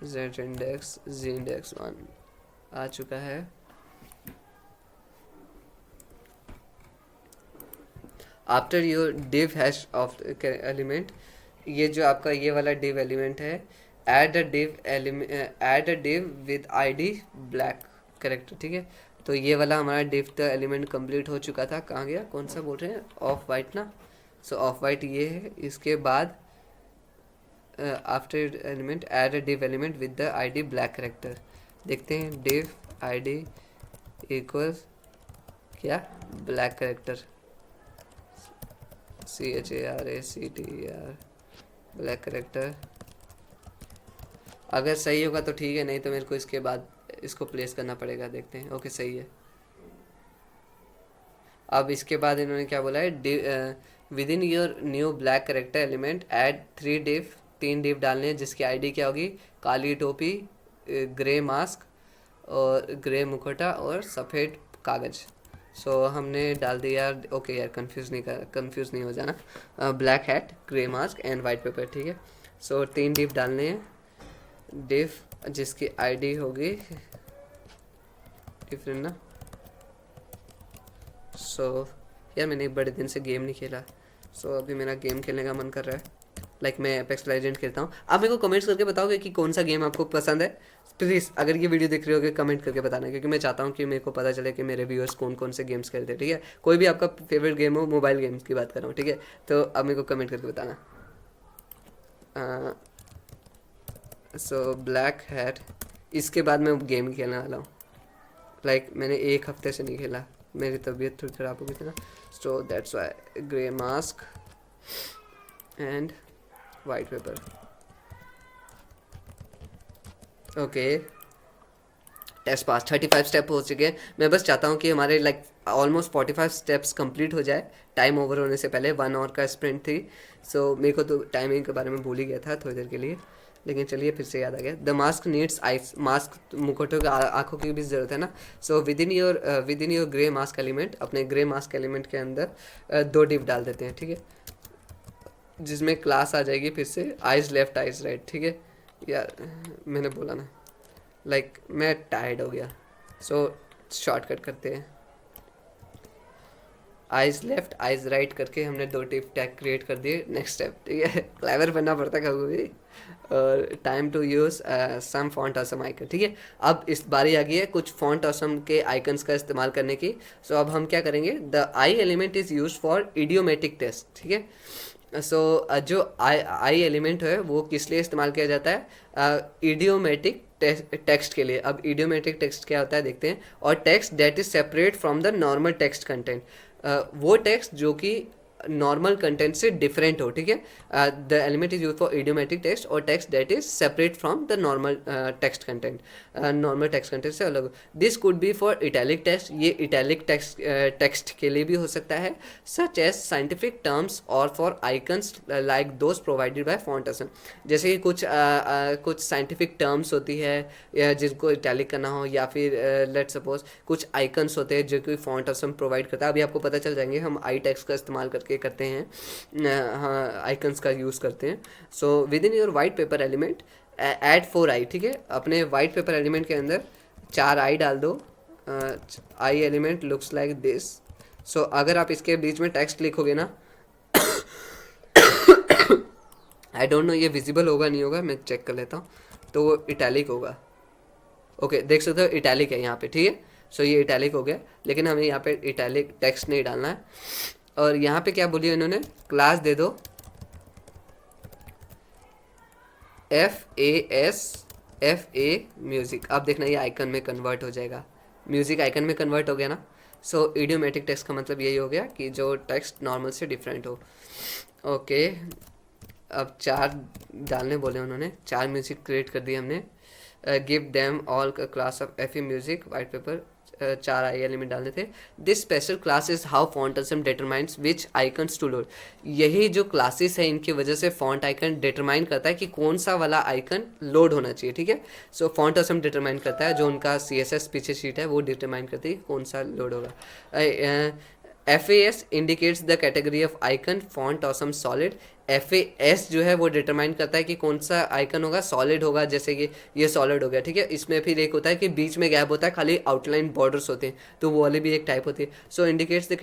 जेड इंडेक्स जी इंडेक्स 1 आ चुका है। After your div hash of element, ये जो आपका ये वाला div एलिमेंट है, add a div with ID black character, ठीक है। तो ये वाला हमारा डिफ द एलिमेंट कंप्लीट हो चुका था। कहाँ गया, कौन सा बोल रहे हैं, ऑफ वाइट ना। सो ऑफ वाइट ये है। इसके बाद after element add a div element with the ID black character. देखते हैं div id इक्वल्स क्या, black character, CHARACTER black character. अगर सही होगा तो ठीक है, नहीं तो मेरे को इसके बाद इसको प्लेस करना पड़ेगा। देखते हैं। ओके सही है। अब इसके बाद इन्होंने क्या बोला है, with in your new black character element add 3 div, 3 div डालने हैं जिसकी आईडी क्या होगी, काली टोपी, ग्रे मास्क और ग्रे मुखौटा और सफ़ेद कागज़। सो हमने डाल दिया। ओके यार, कंफ्यूज नहीं हो जाना। Black hat, grey mask and white paper, ठीक है। सो 3 div डालने हैं। div जिसकी आईडी होगी डिफरेंट ना। सो यार मैंने एक बड़े दिन से गेम नहीं खेला, सो अभी मेरा गेम खेलने का मन कर रहा है। मैं एपेक्स लेजेंड खेलता हूँ। आप मेरे को कमेंट्स करके बताओगे कि कौन सा गेम आपको पसंद है। प्लीज़ अगर ये वीडियो देख रहे होगे कमेंट करके बताना, क्योंकि मैं चाहता हूँ कि मेरे को पता चले कि मेरे व्यूअर्स कौन कौन से गेम्स खेलते हैं, ठीक है। कोई भी आपका फेवरेट गेम हो, मोबाइल गेम्स की बात कर रहा हूँ, ठीक है। तो अब मेरे को कमेंट करके बताना। सो ब्लैक हैट, इसके बाद मैं गेम खेलने वाला हूँ। मैंने 1 हफ्ते से नहीं खेला, मेरी तबीयत थोड़ी ख़राब हो गई थी ना। So that's why grey mask and white paper. Okay, test pass. 35 step हो चुके हैं। मैं बस चाहता हूँ कि हमारे ऑलमोस्ट 45 स्टेप्स कंप्लीट हो जाए टाइम ओवर होने से पहले। 1 आवर का स्प्रिंट थी। सो मेरे को तो टाइमिंग के बारे में भूल ही गया था थोड़ी देर के लिए, लेकिन चलिए फिर से याद आ गया। The mask needs eyes, mask मुखौटों की आँखों की भी ज़रूरत है ना। So with in your grey mask element, अपने ग्रे मास्क एलिमेंट के अंदर 2 div डाल देते हैं, ठीक है, जिसमें क्लास आ जाएगी फिर से आइज लेफ्ट आइज राइट, ठीक है। यार मैंने बोला ना, मैं टायर्ड हो गया। सो शॉर्टकट करते हैं, आइज लेफ्ट आइज राइट करके हमने 2 div टैग क्रिएट कर दिए। नेक्स्ट स्टेप, ठीक है, क्लेवर बनना पड़ता है कभी। और time to use some Font Awesome icon, ठीक है। अब इस बारी आ गई है कुछ फॉन्ट ऑसम के आइकन्स का इस्तेमाल करने की। सो अब हम क्या करेंगे, the i element is use for idiomatic test, ठीक है। सो जो आई एलिमेंट है वो किस लिए इस्तेमाल किया जाता है, इडियोमेटिक टेक्स्ट के लिए। अब इडियोमेटिक टेक्स्ट क्या होता है देखते हैं। और text that is separate from the normal text content, वो टेक्स्ट जो कि नॉर्मल कंटेंट से डिफरेंट हो, ठीक है। The element is use for idiomatic text और text that is separate from the normal text content, normal text content से अलग। This could be for italic text, ये इटैलिक टेक्स्ट के लिए भी हो सकता है, सच एज साइंटिफिक टर्म्स और for icons like those provided by font awesome. जैसे कि कुछ साइंटिफिक टर्म्स होती है जिनको इटैलिक करना हो, या फिर लेट सपोज कुछ आइकन्स होते हैं जो कि फॉन्ट ऑसम प्रोवाइड करता है। अभी आपको पता चल जाएंगे, हम आई टेक्स्ट का इस्तेमाल करते हैं, हाँ आइकन्स का यूज़ करते हैं। So with in your white paper element add 4 आई, ठीक है। अपने वाइट पेपर एलिमेंट के अंदर 4 आई डाल दो। I element looks like this. So अगर आप इसके बीच में टेक्स्ट लिखोगे ना, आई डोंट नो ये विजिबल होगा नहीं होगा, मैं चेक कर लेता हूँ। तो वो इटैलिक होगा। ओके, देख सकते हो इटैलिक है यहाँ पे, ठीक है। सो ये इटैलिक हो गया, लेकिन हमें यहाँ पे इटैलिक टेक्स्ट नहीं डालना है। और यहाँ पे क्या बोलिए इन्होंने, क्लास दे दो FA म्यूज़िक। अब देखना ये आइकन में कन्वर्ट हो जाएगा, म्यूज़िक आइकन में कन्वर्ट हो गया ना। सो इडियोमेटिक टेक्स्ट का मतलब यही हो गया कि जो टेक्स्ट नॉर्मल से डिफरेंट हो। ओके, अब 4 डालने बोले उन्होंने, 4 म्यूज़िक क्रिएट कर दिए हमने। Give them all class of FA music white paper, 4 i element डालने थे। This special class is how Font Awesome determines which icons to load. यही जो क्लासेस है इनकी वजह से फॉन्ट आइकन डिटरमाइन करता है कि कौन सा वाला आइकन लोड होना चाहिए, ठीक है। सो फॉन्ट ऑसम डिटरमाइन करता है, जो उनका CSS पीछे शीट है वो डिटरमाइन करती है कौन सा लोड होगा। FAS indicates the category of icon font और सम सॉलिड। FAS जो है वो डिटरमाइन करता है कि कौन सा आइकन होगा, सॉलिड होगा, जैसे कि ये सॉलिड हो गया, ठीक है। इसमें फिर एक होता है कि बीच में गैप होता है, खाली आउटलाइन बॉर्डर्स होते हैं, तो वो वाली भी एक टाइप होती है। So indicates the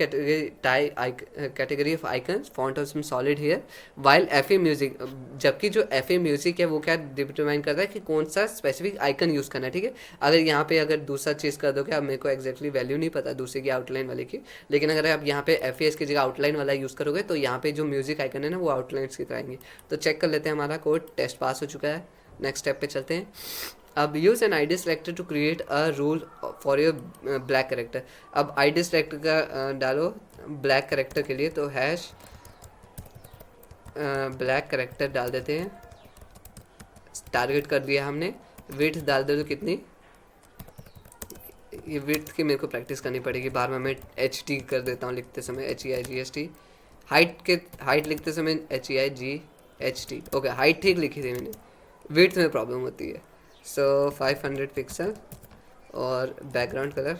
category of icon font और some solid here. While FA music, जबकि जो FA म्यूजिक है वो क्या डिटरमाइन करता है कि कौन सा स्पेसिफिक आइकन यूज़ करना है, ठीक है। अगर यहाँ पे अगर दूसरा चीज़ कर दोगे, अब मेरे को एक्जैक्टली वैल्यू नहीं पता दूसरे की आउटलाइन वाले की, लेकिन अगर आप यहाँ पे FAS की जगह आउटलाइन वाला यूज़ करोगे तो यहाँ पे जो म्यूजिक आइकन है ना वो आउटलाइंस की तरह आएंगे। तो चेक कर लेते हैं, हमारा कोड टेस्ट पास हो चुका है। नेक्स्ट स्टेप पे चलते हैं। अब use an ID selector to create a rule for your black character. अब ID सेलेक्टर का डालो ब्लैक करेक्टर के लिए, तो हैश ब्लैक करेक्टर डाल देते हैं। टारगेट कर दिया हमने। विड्थ डाल दे तो कितनी, ये विड्थ की मेरे को प्रैक्टिस करनी पड़ेगी, बार बार मैं HT कर देता हूँ लिखते समय, HEIGHT। हाइट लिखते समय HEIGHT। ओके, हाइट ठीक लिखी थी मैंने, विड्थ में प्रॉब्लम होती है। सो 500 पिक्सल और background colour,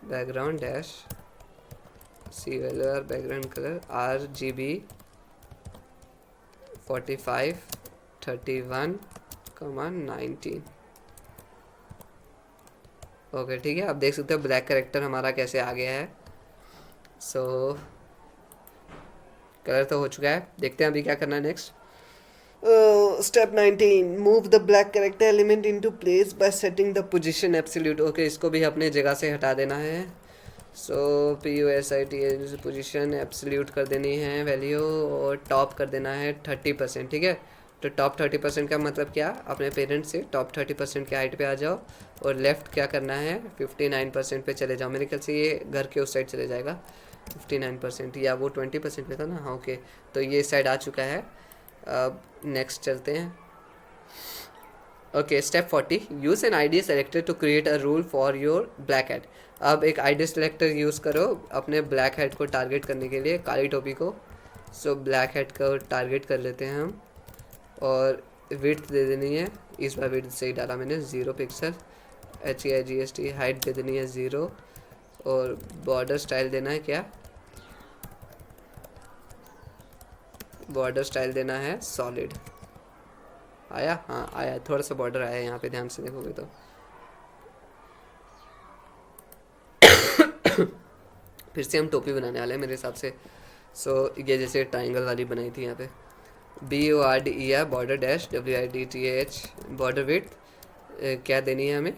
background dash CLR background colour RGB 45 31 19। Okay ठीक है, आप देख सकते हो ब्लैक करेक्टर हमारा कैसे आ गया है। सो कलर तो हो चुका है, देखते हैं अभी क्या करना है next. Step 19, move the black character element into place by setting the position absolute. Okay, इसको भी अपने जगह से हटा देना है। सो POSIT पोजीशन एब्सोल्यूट कर देनी है वैल्यू, और टॉप कर देना है 30%, ठीक है। तो टॉप 30% का मतलब क्या, अपने पेरेंट से टॉप 30% के हाइट पे आ जाओ, और लेफ़्ट क्या करना है 59% पे चले जाओ। मेरे ख्याल से ये घर के उस साइड चले जाएगा 59%, या वो 20% पे था ना, हाँ ओके। तो ये साइड आ चुका है। अब नेक्स्ट चलते हैं। Okay, step 40, use an ID selector to create a rule for your black head. अब एक ID सेलेक्टर यूज़ करो अपने ब्लैक हेड को टारगेट करने के लिए, काली टोपी को। सो ब्लैक हेड को टारगेट कर लेते हैं हम, और विड्थ दे देनी है, इस बार विड्थ सही डाला मैंने 0 पिक्सल। HEIGHT हाइट दे देनी है 0, और बॉर्डर स्टाइल देना है क्या, बॉर्डर स्टाइल देना है सॉलिड। आया, हाँ आया, थोड़ा सा बॉर्डर आया यहाँ पे, ध्यान से देखोगे तो। फिर से हम टोपी बनाने वाले हैं मेरे हिसाब से। सो ये जैसे ट्राइंगल वाली बनाई थी यहाँ पे, BORDER border dash WIDTH border width क्या देनी है हमें।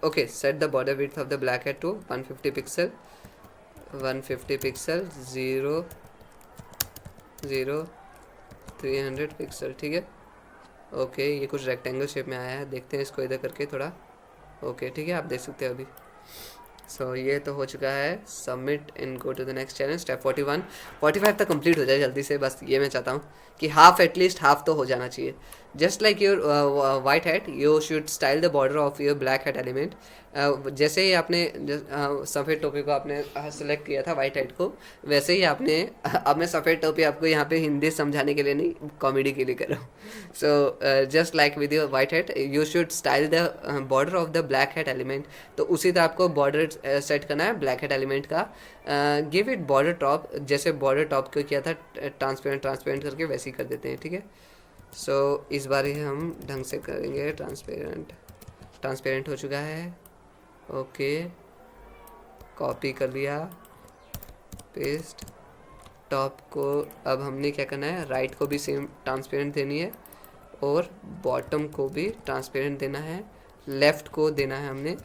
Okay, set the border width of the black head to 150 pixel 150 pixel 0 0 300 pixel, ठीक है। ओके, ये कुछ रेक्टेंगल शेप में आया है, देखते हैं इसको इधर करके थोड़ा। ओके ठीक है, आप देख सकते हो अभी। सो ये तो हो चुका है, submit in go to the next challenge. Step 41 45 तक कंप्लीट हो जाए जल्दी से, बस ये मैं चाहता हूँ कि हाफ एटलीस्ट हाफ तो हो जाना चाहिए। Just like your white head, you should style the border of your black head element. जैसे ही आपने सफ़ेद टोपी को आपने सेलेक्ट किया था वाइट हेड को, वैसे ही आपने अब मैं सफ़ेद टोपी आपको यहाँ पे हिंदी समझाने के लिए नहीं, कॉमेडी के लिए कर रहा हूँ। So just like with your white head you should style the border of the black head element. तो उसी तरह आपको बॉर्डर सेट करना है ब्लैक हेड एलिमेंट का। गिव इट बॉर्डर टॉप, जैसे बॉर्डर टॉप को किया था ट्रांसपेरेंट करके वैसे ही कर देते हैं, ठीक है। सो इस बार ही हम ढंग से करेंगे, ट्रांसपेरेंट हो चुका है। ओके, कॉपी कर लिया, पेस्ट। टॉप को अब हमने क्या करना है, राइट को भी सेम ट्रांसपेरेंट देनी है, और बॉटम को भी ट्रांसपेरेंट देना है। लेफ़्ट को देना है हमने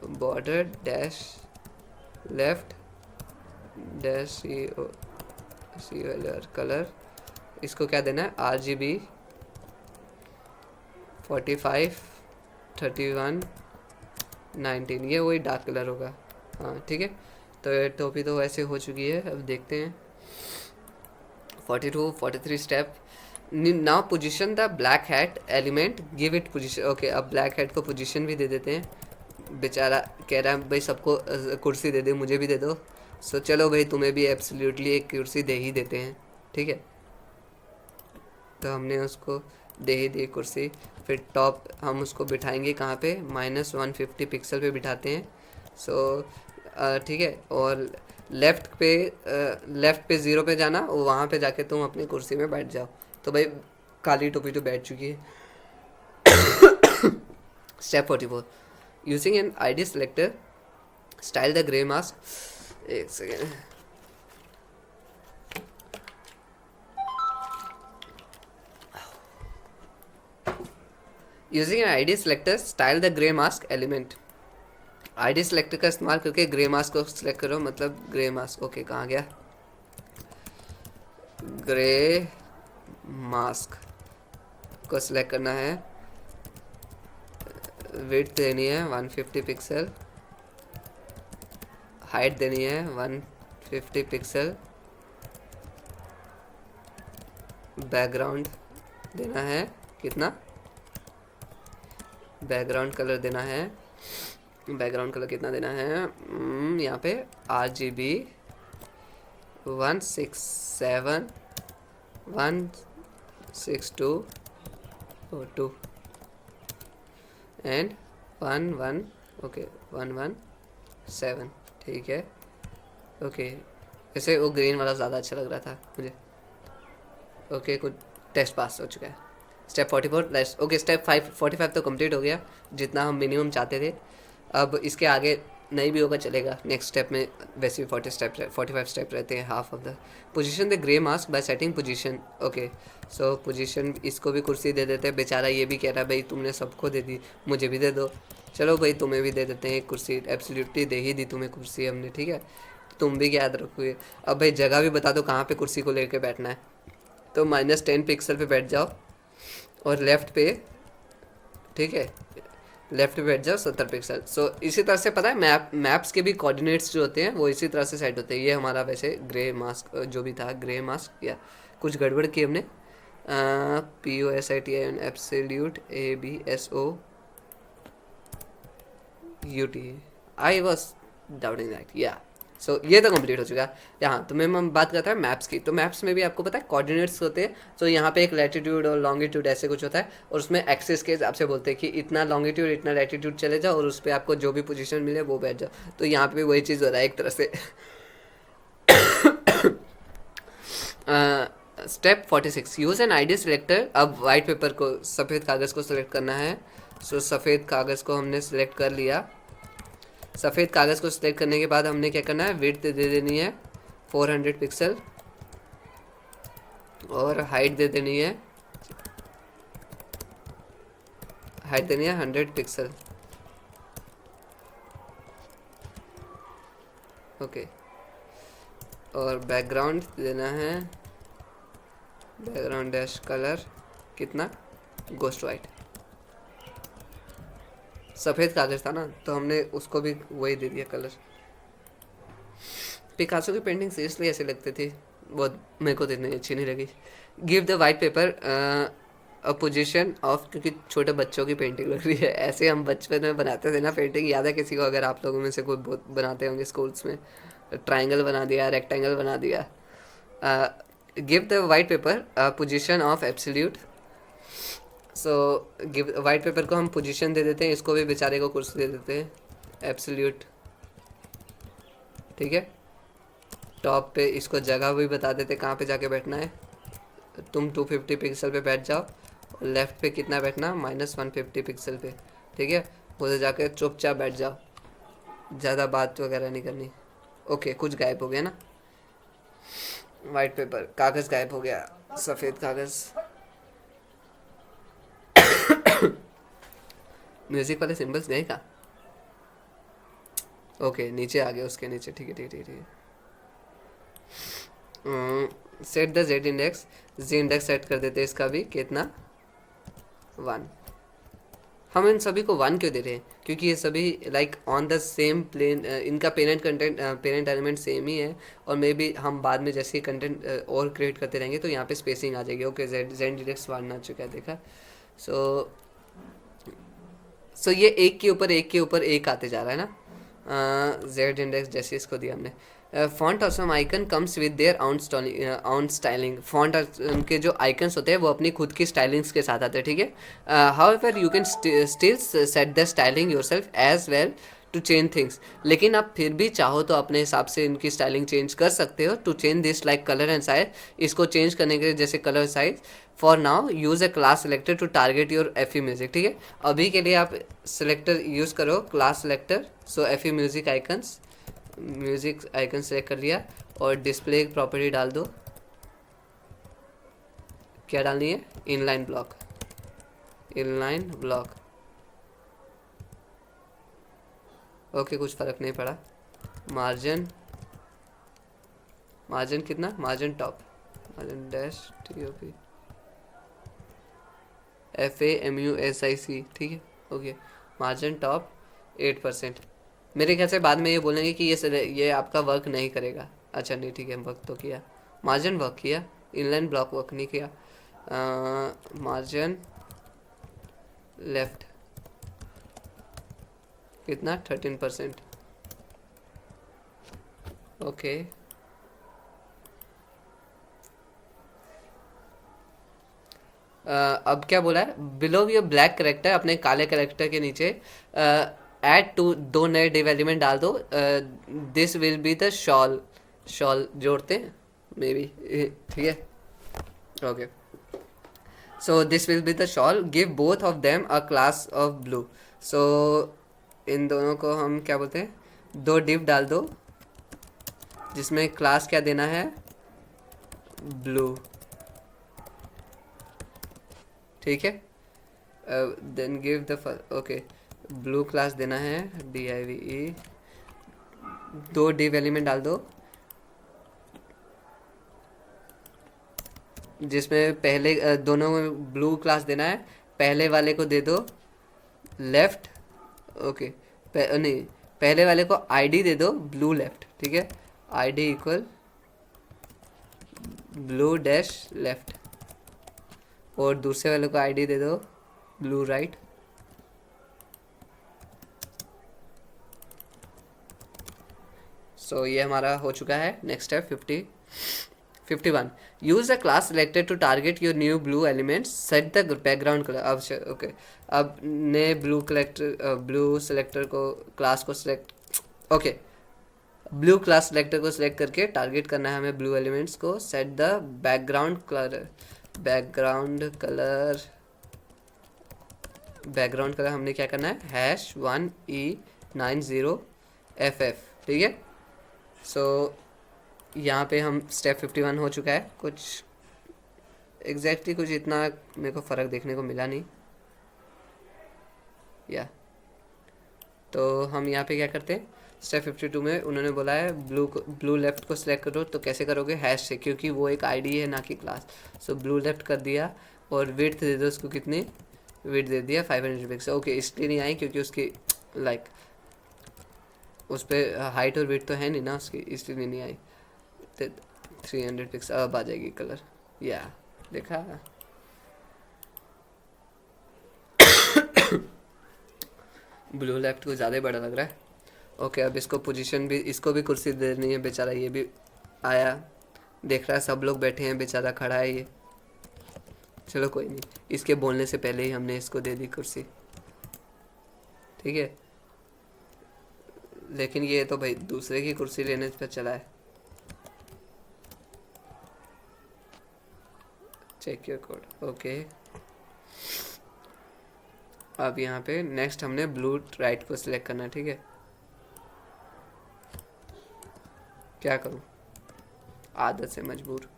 border dash left dash CLR colour, इसको क्या देना है RGB 45 31 19, ये वही डार्क कलर होगा, हाँ ठीक है। तो ये टोपी तो वैसे हो चुकी है। अब देखते हैं 42 43 step. Now position the black hat element, give it position. Okay, अब ब्लैक हैट को पोजीशन भी दे देते हैं। बेचारा कह रहा है भाई सबको कुर्सी दे दे, मुझे भी दे दो। सो चलो भाई, तुम्हें भी एब्सोल्युटली एक कुर्सी दे ही देते हैं, ठीक है। तो हमने उसको दे ही दी कुर्सी। फिर टॉप हम उसको बिठाएंगे कहाँ पे, -150 पिक्सल पे बिठाते हैं। सो ठीक है, और लेफ़्ट पे 0 पे जाना, और वहाँ पे जाके तुम अपनी कुर्सी में बैठ जाओ। तो भाई काली टोपी तो बैठ चुकी है। Step 44, using an ID selector style the grey mask. एक second, using an ID selector style the grey mask element. ID selector का इस्तेमाल करके ग्रे मास्क को सिलेक्ट करो, मतलब ग्रे मास्क। ओके, कहाँ गया ग्रे मास्क को सिलेक्ट करना है। विड्थ देनी है 150 पिक्सल, हाइट देनी है 150 पिक्सल, बैकग्राउंड देना है कितना, बैकग्राउंड कलर देना है, बैकग्राउंड कलर कितना देना है, यहाँ पे RGB 167162162 एंड 11 ओके 117, ठीक है। ओके, वैसे वो ग्रीन वाला ज़्यादा अच्छा लग रहा था मुझे। ओके, कुछ टेस्ट पास हो चुका है। स्टेप 44 ओके, स्टेप 45 तो कंप्लीट हो गया, जितना हम मिनिमम चाहते थे। अब इसके आगे नहीं भी होगा चलेगा, नेक्स्ट स्टेप में वैसे भी 45 स्टेप रहते हैं। Half of the position the grey mask bye setting position. Okay, so position, इसको भी कुर्सी दे देते हैं। बेचारा ये भी कह रहा है भाई तुमने सबको दे दी, मुझे भी दे दो। चलो भाई तुम्हें भी दे देते हैं एक कुर्सी, एब्सोल्युटली दे ही दी तुम्हें कुर्सी हमने, ठीक है। तुम भी याद रखोगे। अब भाई जगह भी बता दो कहाँ पे कुर्सी को लेकर बैठना है। तो -10 पिक्सल पे बैठ जाओ और लेफ़्ट पे, ठीक है, लेफ्ट पे बैठ जाओ 70 पिक्सल। सो इसी तरह से पता है मैप्स के भी कोऑर्डिनेट्स जो होते हैं वो इसी तरह से सेट होते हैं। ये हमारा वैसे ग्रे मास्क जो भी था, ग्रे मास्क या कुछ गड़बड़ की हमने, POSITION absolute ABSOUT, I was doubting that, या। सो ये तो कंप्लीट हो चुका है। यहाँ तो मैं बात करता है मैप्स की। तो मैप्स में भी आपको पता है कोऑर्डिनेट्स होते हैं। तो यहाँ पे एक लैटिट्यूड और लॉन्गिट्यूड ऐसे कुछ होता है, और उसमें एक्सिस के हिसाब से बोलते हैं कि इतना लॉन्गिट्यूड इतना लैटिट्यूड चले जाओ और उस पर आपको जो भी पोजीशन मिले वो बैठ जाओ। तो यहाँ पे भी वही चीज़ हो रहा है एक तरह से। Step 46, use an ID selector. अब वाइट पेपर को, सफ़ेद कागज़ को सिलेक्ट करना है। सो सफ़ेद कागज़ को हमने सिलेक्ट कर लिया। सफ़ेद कागज़ को सिलेक्ट करने के बाद हमने क्या करना है, विड्थ दे देनी है 400 पिक्सल और हाइट दे देनी है, 100 पिक्सल। ओके, और बैकग्राउंड देना है, बैकग्राउंड डैश कलर कितना, गोस्ट वाइट। सफ़ेद कागज़ था ना तो हमने उसको भी वही दे दिया कलर। पिकासो की पेंटिंग सीरियसली ऐसे लगती थी, बहुत मेरे को तो इतनी अच्छी नहीं लगी। Give the white paper a position of, क्योंकि छोटे बच्चों की पेंटिंग लग रही है। ऐसे हम बचपन में बनाते थे ना पेंटिंग, याद है किसी को? अगर आप लोगों में से कोई बहुत बनाते होंगे स्कूल्स में, ट्राइंगल बना दिया, रेक्टेंगल बना दिया। Give the white paper position of absolute. So give white paper को हम पोजीशन दे देते हैं, इसको भी बेचारे को कुर्सी दे देते हैं एब्सोल्यूट, ठीक है। टॉप पे इसको जगह भी बता देते कहाँ पे जाके बैठना है। तुम 250 पिक्सल पे बैठ जाओ, और लेफ़्ट पे कितना बैठना, -150 पिक्सल पे, ठीक है। उधर जाके चुपचाप बैठ जाओ, ज़्यादा बात वगैरह नहीं करनी। ओके, कुछ गायब हो गया ना, वाइट पेपर कागज़ गायब हो गया, सफ़ेद कागज़। म्यूजिक वाले सिंबल्स गए का? ओके, नीचे आ गए, उसके नीचे, ठीक है ठीक है ठीक है। Set the Z index, Z index set कर देते हैं इसका भी, कितना, 1। हम इन सभी को 1 क्यों दे रहे हैं? क्योंकि ये सभी like on the same plane, इनका पेरेंट एलिमेंट सेम ही है, और मे बी हम बाद में जैसे कंटेंट और क्रिएट करते रहेंगे तो यहाँ पे स्पेसिंग आ जाएगी। ओके, Z इंडेक्स 1 आ चुका है, देखा। सो ये एक के ऊपर एक के ऊपर एक आते जा रहा है ना। Z इंडेक्स जैसे इसको दिया हमने। Font Awesome icon comes with their on styling. Font उनके जो आइकन्स होते हैं वो अपनी खुद की स्टाइलिंग्स के साथ आते हैं, ठीक है। However you can still set the styling yourself as well to change things. लेकिन आप फिर भी चाहो तो अपने हिसाब से इनकी स्टाइलिंग चेंज कर सकते हो। To change this like colour and size, इसको चेंज करने के लिए जैसे colour size, for now use a class selector to target your F music. ठीक है, अभी के लिए आप सेलेक्टर यूज़ करो class selector. So F music icons, music icon select कर लिया और डिस्प्ले प्रॉपर्टी डाल दो। क्या डालनी है? Inline block, inline block. Okay, कुछ फ़र्क नहीं पड़ा। मार्जिन, मार्जिन कितना? Margin top, margin dash TOP FAMUSIC। ठीक है, ओके। Margin top 8%। मेरे ख्याल से बाद में ये बोलेंगे कि ये आपका वर्क नहीं करेगा। अच्छा नहीं, ठीक है, वर्क तो किया, मार्जिन वर्क किया, इनलाइन ब्लॉक वर्क नहीं किया। मार्जिन लेफ्ट कितना? 13%। ओके, अब क्या बोला है? बिलो योर ब्लैक करेक्टर, अपने काले करेक्टर के नीचे ऐड टू, 2 नए डिव एलिमेंट डाल दो। This will be the shawl, shawl जोड़ते हैं मे बी, ठीक है, okay. So this will be the shawl, give both of them a class of blue. So इन दोनों को हम क्या बोलते हैं? 2 डिव डाल दो जिसमें क्लास क्या देना है? ब्लू। ठीक है, then give the, okay, blue class देना है DIVE। 2 डिव एलिमेंट डाल दो जिसमें पहले दोनों में ब्लू क्लास देना है। पहले वाले को दे दो लेफ्ट, ओके, नहीं, पहले वाले को ID दे दो ब्लू लेफ्ट। ठीक है, ID equal blue dash left, और दूसरे वाले को ID दे दो ब्लू राइट। सो ये हमारा हो चुका है। Next step 51, use the class selected to target your new blue elements, set the background colour. अब ओके, अब नए ब्लू सेलेक्टर को, क्लास को select, okay, blue class selector को सिलेक्ट करके टारगेट करना है हमें ब्लू एलिमेंट्स को। Set the background colour, background colour, background colour हमने क्या करना है? #1E90FF। ठीक है, सो यहाँ पे हम स्टेप 51 हो चुका है। कुछ एग्जैक्टली कुछ इतना मेरे को फ़र्क देखने को मिला नहीं, या तो हम यहाँ पे क्या करते हैं? स्टेप 52 में उन्होंने बोला है ब्लू लेफ्ट को सिलेक्ट करो, तो कैसे करोगे? हैश से, क्योंकि वो एक ID है ना कि क्लास। सो ब्लू लेफ्ट कर दिया और विड्थ दे दो उसको, कितनी विड्थ दे दिया? 500 पिक्सल। ओके, इसलिए नहीं आई क्योंकि उसकी लाइक उस पर हाइट और विड्थ तो है नहीं ना उसकी, इसलिए नहीं आई। 300 पिक्सल। अब आ जाएगी कलर, या देखा? ब्लू लेफ्ट को ज़्यादा बड़ा लग रहा है। ओके, अब इसको पोजीशन भी, इसको भी कुर्सी देनी है बेचारा। ये भी आया, देख रहा है सब लोग बैठे हैं, बेचारा खड़ा है ये। चलो कोई नहीं, इसके बोलने से पहले ही हमने इसको दे दी कुर्सी। ठीक है, लेकिन ये तो भाई दूसरे की कुर्सी लेने पर चला है। Check your code. ओके, अब यहाँ पे नेक्स्ट हमने ब्लू राइट को सिलेक्ट करना है। ठीक है, क्या करूँ, आदत से मजबूर।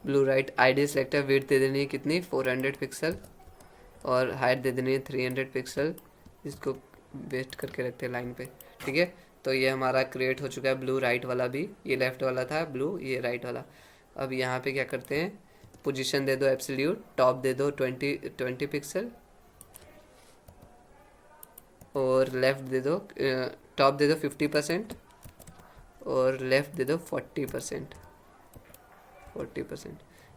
Blue right ID selector, width दे देनी है कितनी? 400 पिक्सल, और हाइट दे देनी है 300 पिक्सल। इसको वेस्ट करके रखते हैं लाइन पे। ठीक है, तो ये हमारा क्रिएट हो चुका है ब्लू राइट वाला भी। ये लेफ्ट वाला था ब्लू, ये राइट वाला। अब यहाँ पे क्या करते हैं? पोजीशन दे दो एब्सोल्यूट, टॉप दे दो 20 पिक्सल, और लेफ़्ट दे दो, टॉप दे दो 50% और लेफ़्ट दे दो 40%।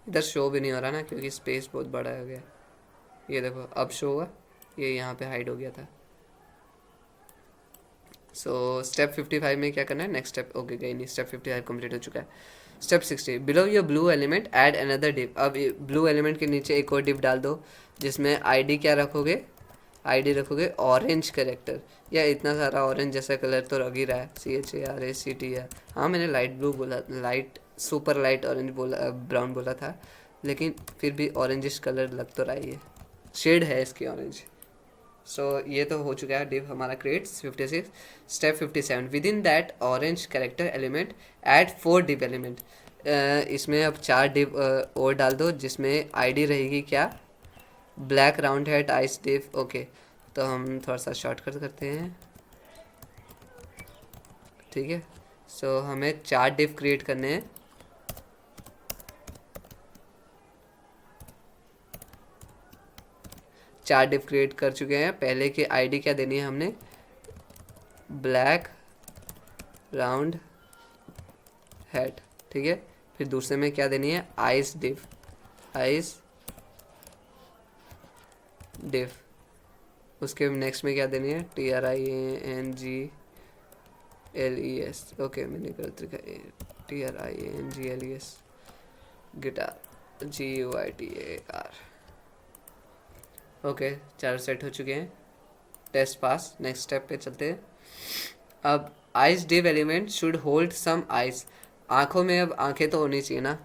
इधर शो भी नहीं हो रहा ना क्योंकि स्पेस बहुत बड़ा हो गया। ये देखो अब शो हुआ, ये यहाँ पे हाइड हो गया था। सो स्टेप 55 में क्या करना है? नेक्स्ट स्टेप, ओके गई नहीं, स्टेप 55 कंप्लीट हो चुका है। Step 60, below your blue element add another div. अब ब्लू एलिमेंट के नीचे एक और डिव डाल दो जिसमें ID क्या रखोगे? आईडी रखोगे ऑरेंज कैरेक्टर, या इतना सारा ऑरेंज जैसा कलर तो लग ही रहा है, CHARACT है। हाँ मैंने लाइट ब्लू बोला, लाइट सुपर लाइट ऑरेंज बोला, ब्राउन बोला था, लेकिन फिर भी ऑरेंजिश कलर लग तो रहा ही है, शेड है इसकी ऑरेंज। सो ये तो हो चुका है डिव हमारा creates 56। Step 57, with in that orange character element add 4 div element. इसमें अब 4 डिव और डाल दो, जिसमें आईडी रहेगी क्या, black round head ice div. Okay, तो हम थोड़ा सा शॉर्टकट करते हैं, ठीक है। सो हमें 4 डिव क्रिएट करने हैं। चार डिव क्रिएट कर चुके हैं। पहले की आईडी क्या देनी है हमने, ब्लैक राउंड हेड, ठीक है। फिर दूसरे में क्या देनी है, आइस डिव, आइस डिव। उसके नेक्स्ट में क्या देनी है, TRIANGLES। ओके मैंने गलत लिखा, TRIANGLES guitar, GUITAR। Okay 4 set हो चुके हैं, टेस्ट पास। नेक्स्ट स्टेप पे चलते हैं। अब ice div element should hold some ice. आँखों में अब आंखें तो होनी चाहिए ना,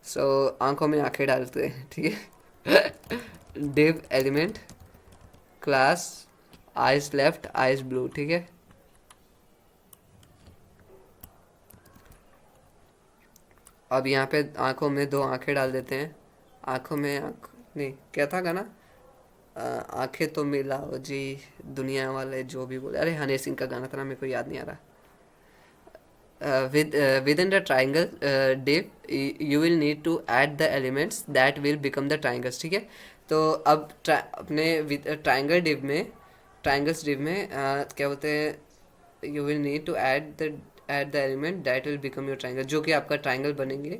सो आँखों में आंखें डालते हैं, ठीक है। Div element class ice left ice blue, ठीक है। अब यहाँ पे आँखों में 2 आंखें डाल देते हैं। आँखों में आँख नहीं, क्या था गाना, आंखें तो मिलाओ जी, दुनिया वाले जो भी बोले, अरे हनी सिंह का गाना था ना, मेरे को याद नहीं आ रहा। Within the triangle div you will need to add the elements that will become the triangles, ठीक है। तो अब अपने ट्राइंगल डिव में, ट्राइंगल्स डिव में क्या बोलते हैं, you will need to add the element that will become your triangle, जो कि आपका ट्राइंगल बनेंगे।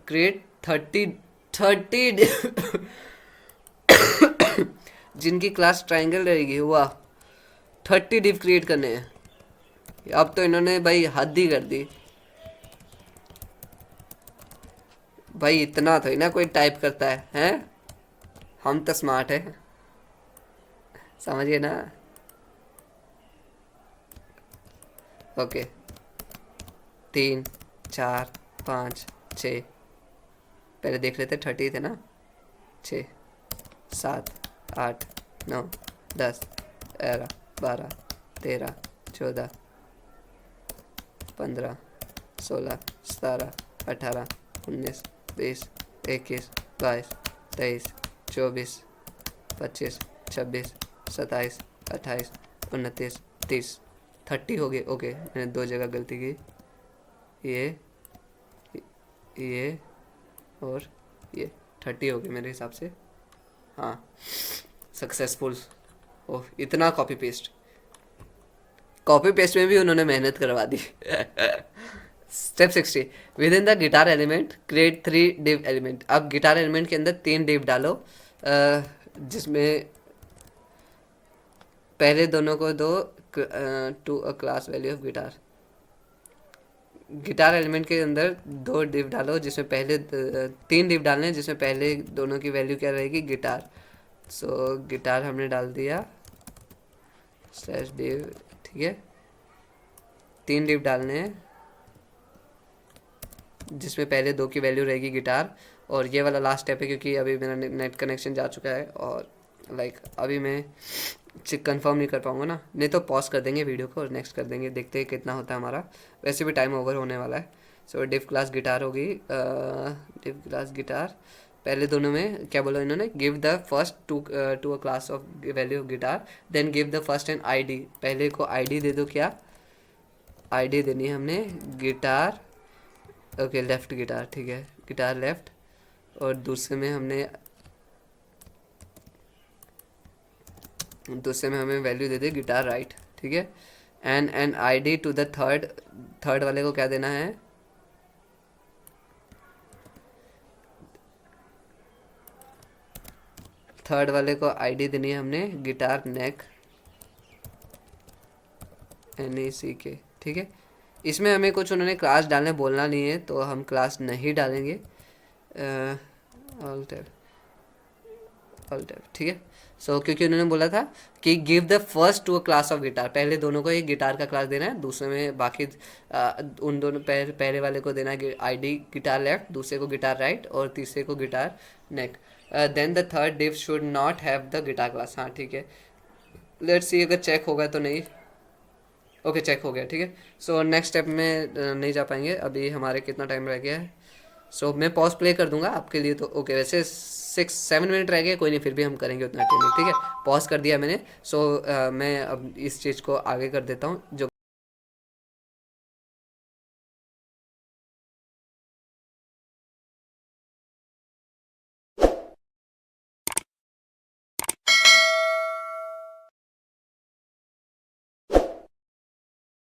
create 30 जिनकी क्लास ट्राइंगल रहेगी, वाह 30 डिव क्रिएट करने हैं। अब तो इन्होंने भाई हद ही कर दी भाई, इतना तो ही ना कोई टाइप करता है, हैं? हम तो स्मार्ट है, समझिए ना। ओके 3 4 5 6, पहले देख लेते, 30 थे ना, 6 7 8 9 10 11 12 13 14 15 16 17 18 19 20 21 22 23 24 25 26 27 28 29 30 30 हो गए। ओके मैंने 2 जगह गलती की, ये और ये 30 हो गए मेरे हिसाब से, हाँ सक्सेसफुल। ओह इतना कॉपी पेस्ट में भी उन्होंने मेहनत करवा दी। Step 60, within the guitar element create 3 div element. अब गिटार एलिमेंट के अंदर 3 डिव डालो, जिसमें पहले दोनों को दो two a class value of guitar. Guitar element के अंदर 2 डिव डालो, जिसमें पहले 3 डिव डालने हैं, जिसमें पहले दोनों की वैल्यू क्या रहेगी, गिटार। सो गिटार हमने डाल दिया स्लैश डिव, ठीक है। 3 डिव डालने हैं, जिसमें पहले 2 की वैल्यू रहेगी गिटार। और ये वाला लास्ट स्टेप है, क्योंकि अभी मेरा नेट कनेक्शन जा चुका है और अभी मैं कंफर्म नहीं कर पाऊंगा ना, नहीं तो पॉज कर देंगे वीडियो को और नेक्स्ट कर देंगे, देखते हैं कितना होता है हमारा। वैसे भी टाइम ओवर होने वाला है। सो डिव क्लास गिटार होगी, डिव क्लास गिटार। पहले दोनों में क्या बोला इन्होंने, give the first two a class of value of guitar, then give the first and ID. पहले को आईडी दे दो, क्या आईडी देनी है हमने, गिटार, ओके लेफ्ट गिटार, ठीक है गिटार लेफ्ट। और दूसरे में हमें वैल्यू दे दे गिटार राइट, ठीक है। And ID to the third वाले को क्या देना है, थर्ड वाले को आईडी देनी है हमने गिटार नेक, NECK, ठीक है। इसमें हमें कुछ उन्होंने क्लास डालने बोलना नहीं है, तो हम क्लास नहीं डालेंगे। ऑल टैब ऑल्ट F, ठीक है। सो क्योंकि उन्होंने बोला था कि give the first two a class of guitar, पहले दोनों को एक गिटार का क्लास देना है, दूसरे में बाकी उन दोनों पहले वाले को देना है आईडी गिटार लेफ्ट, दूसरे को गिटार राइट और तीसरे को guitar neck. Then the third div should not have the guitar class. हाँ ठीक है, लेट्स सी अगर चेक होगा तो नहीं। ओके चेक हो गया, ठीक है। सो नेक्स्ट स्टेप में नहीं जा पाएंगे अभी, हमारे कितना टाइम रह गया है। सो मैं पॉज प्ले कर दूंगा आपके लिए तो ओके। वैसे 6-7 मिनट रह गए, कोई नहीं, फिर भी हम करेंगे उतना ट्रेनिंग, ठीक है। पॉज कर दिया मैंने। सो मैं अब इस चीज़ को आगे कर देता हूँ जो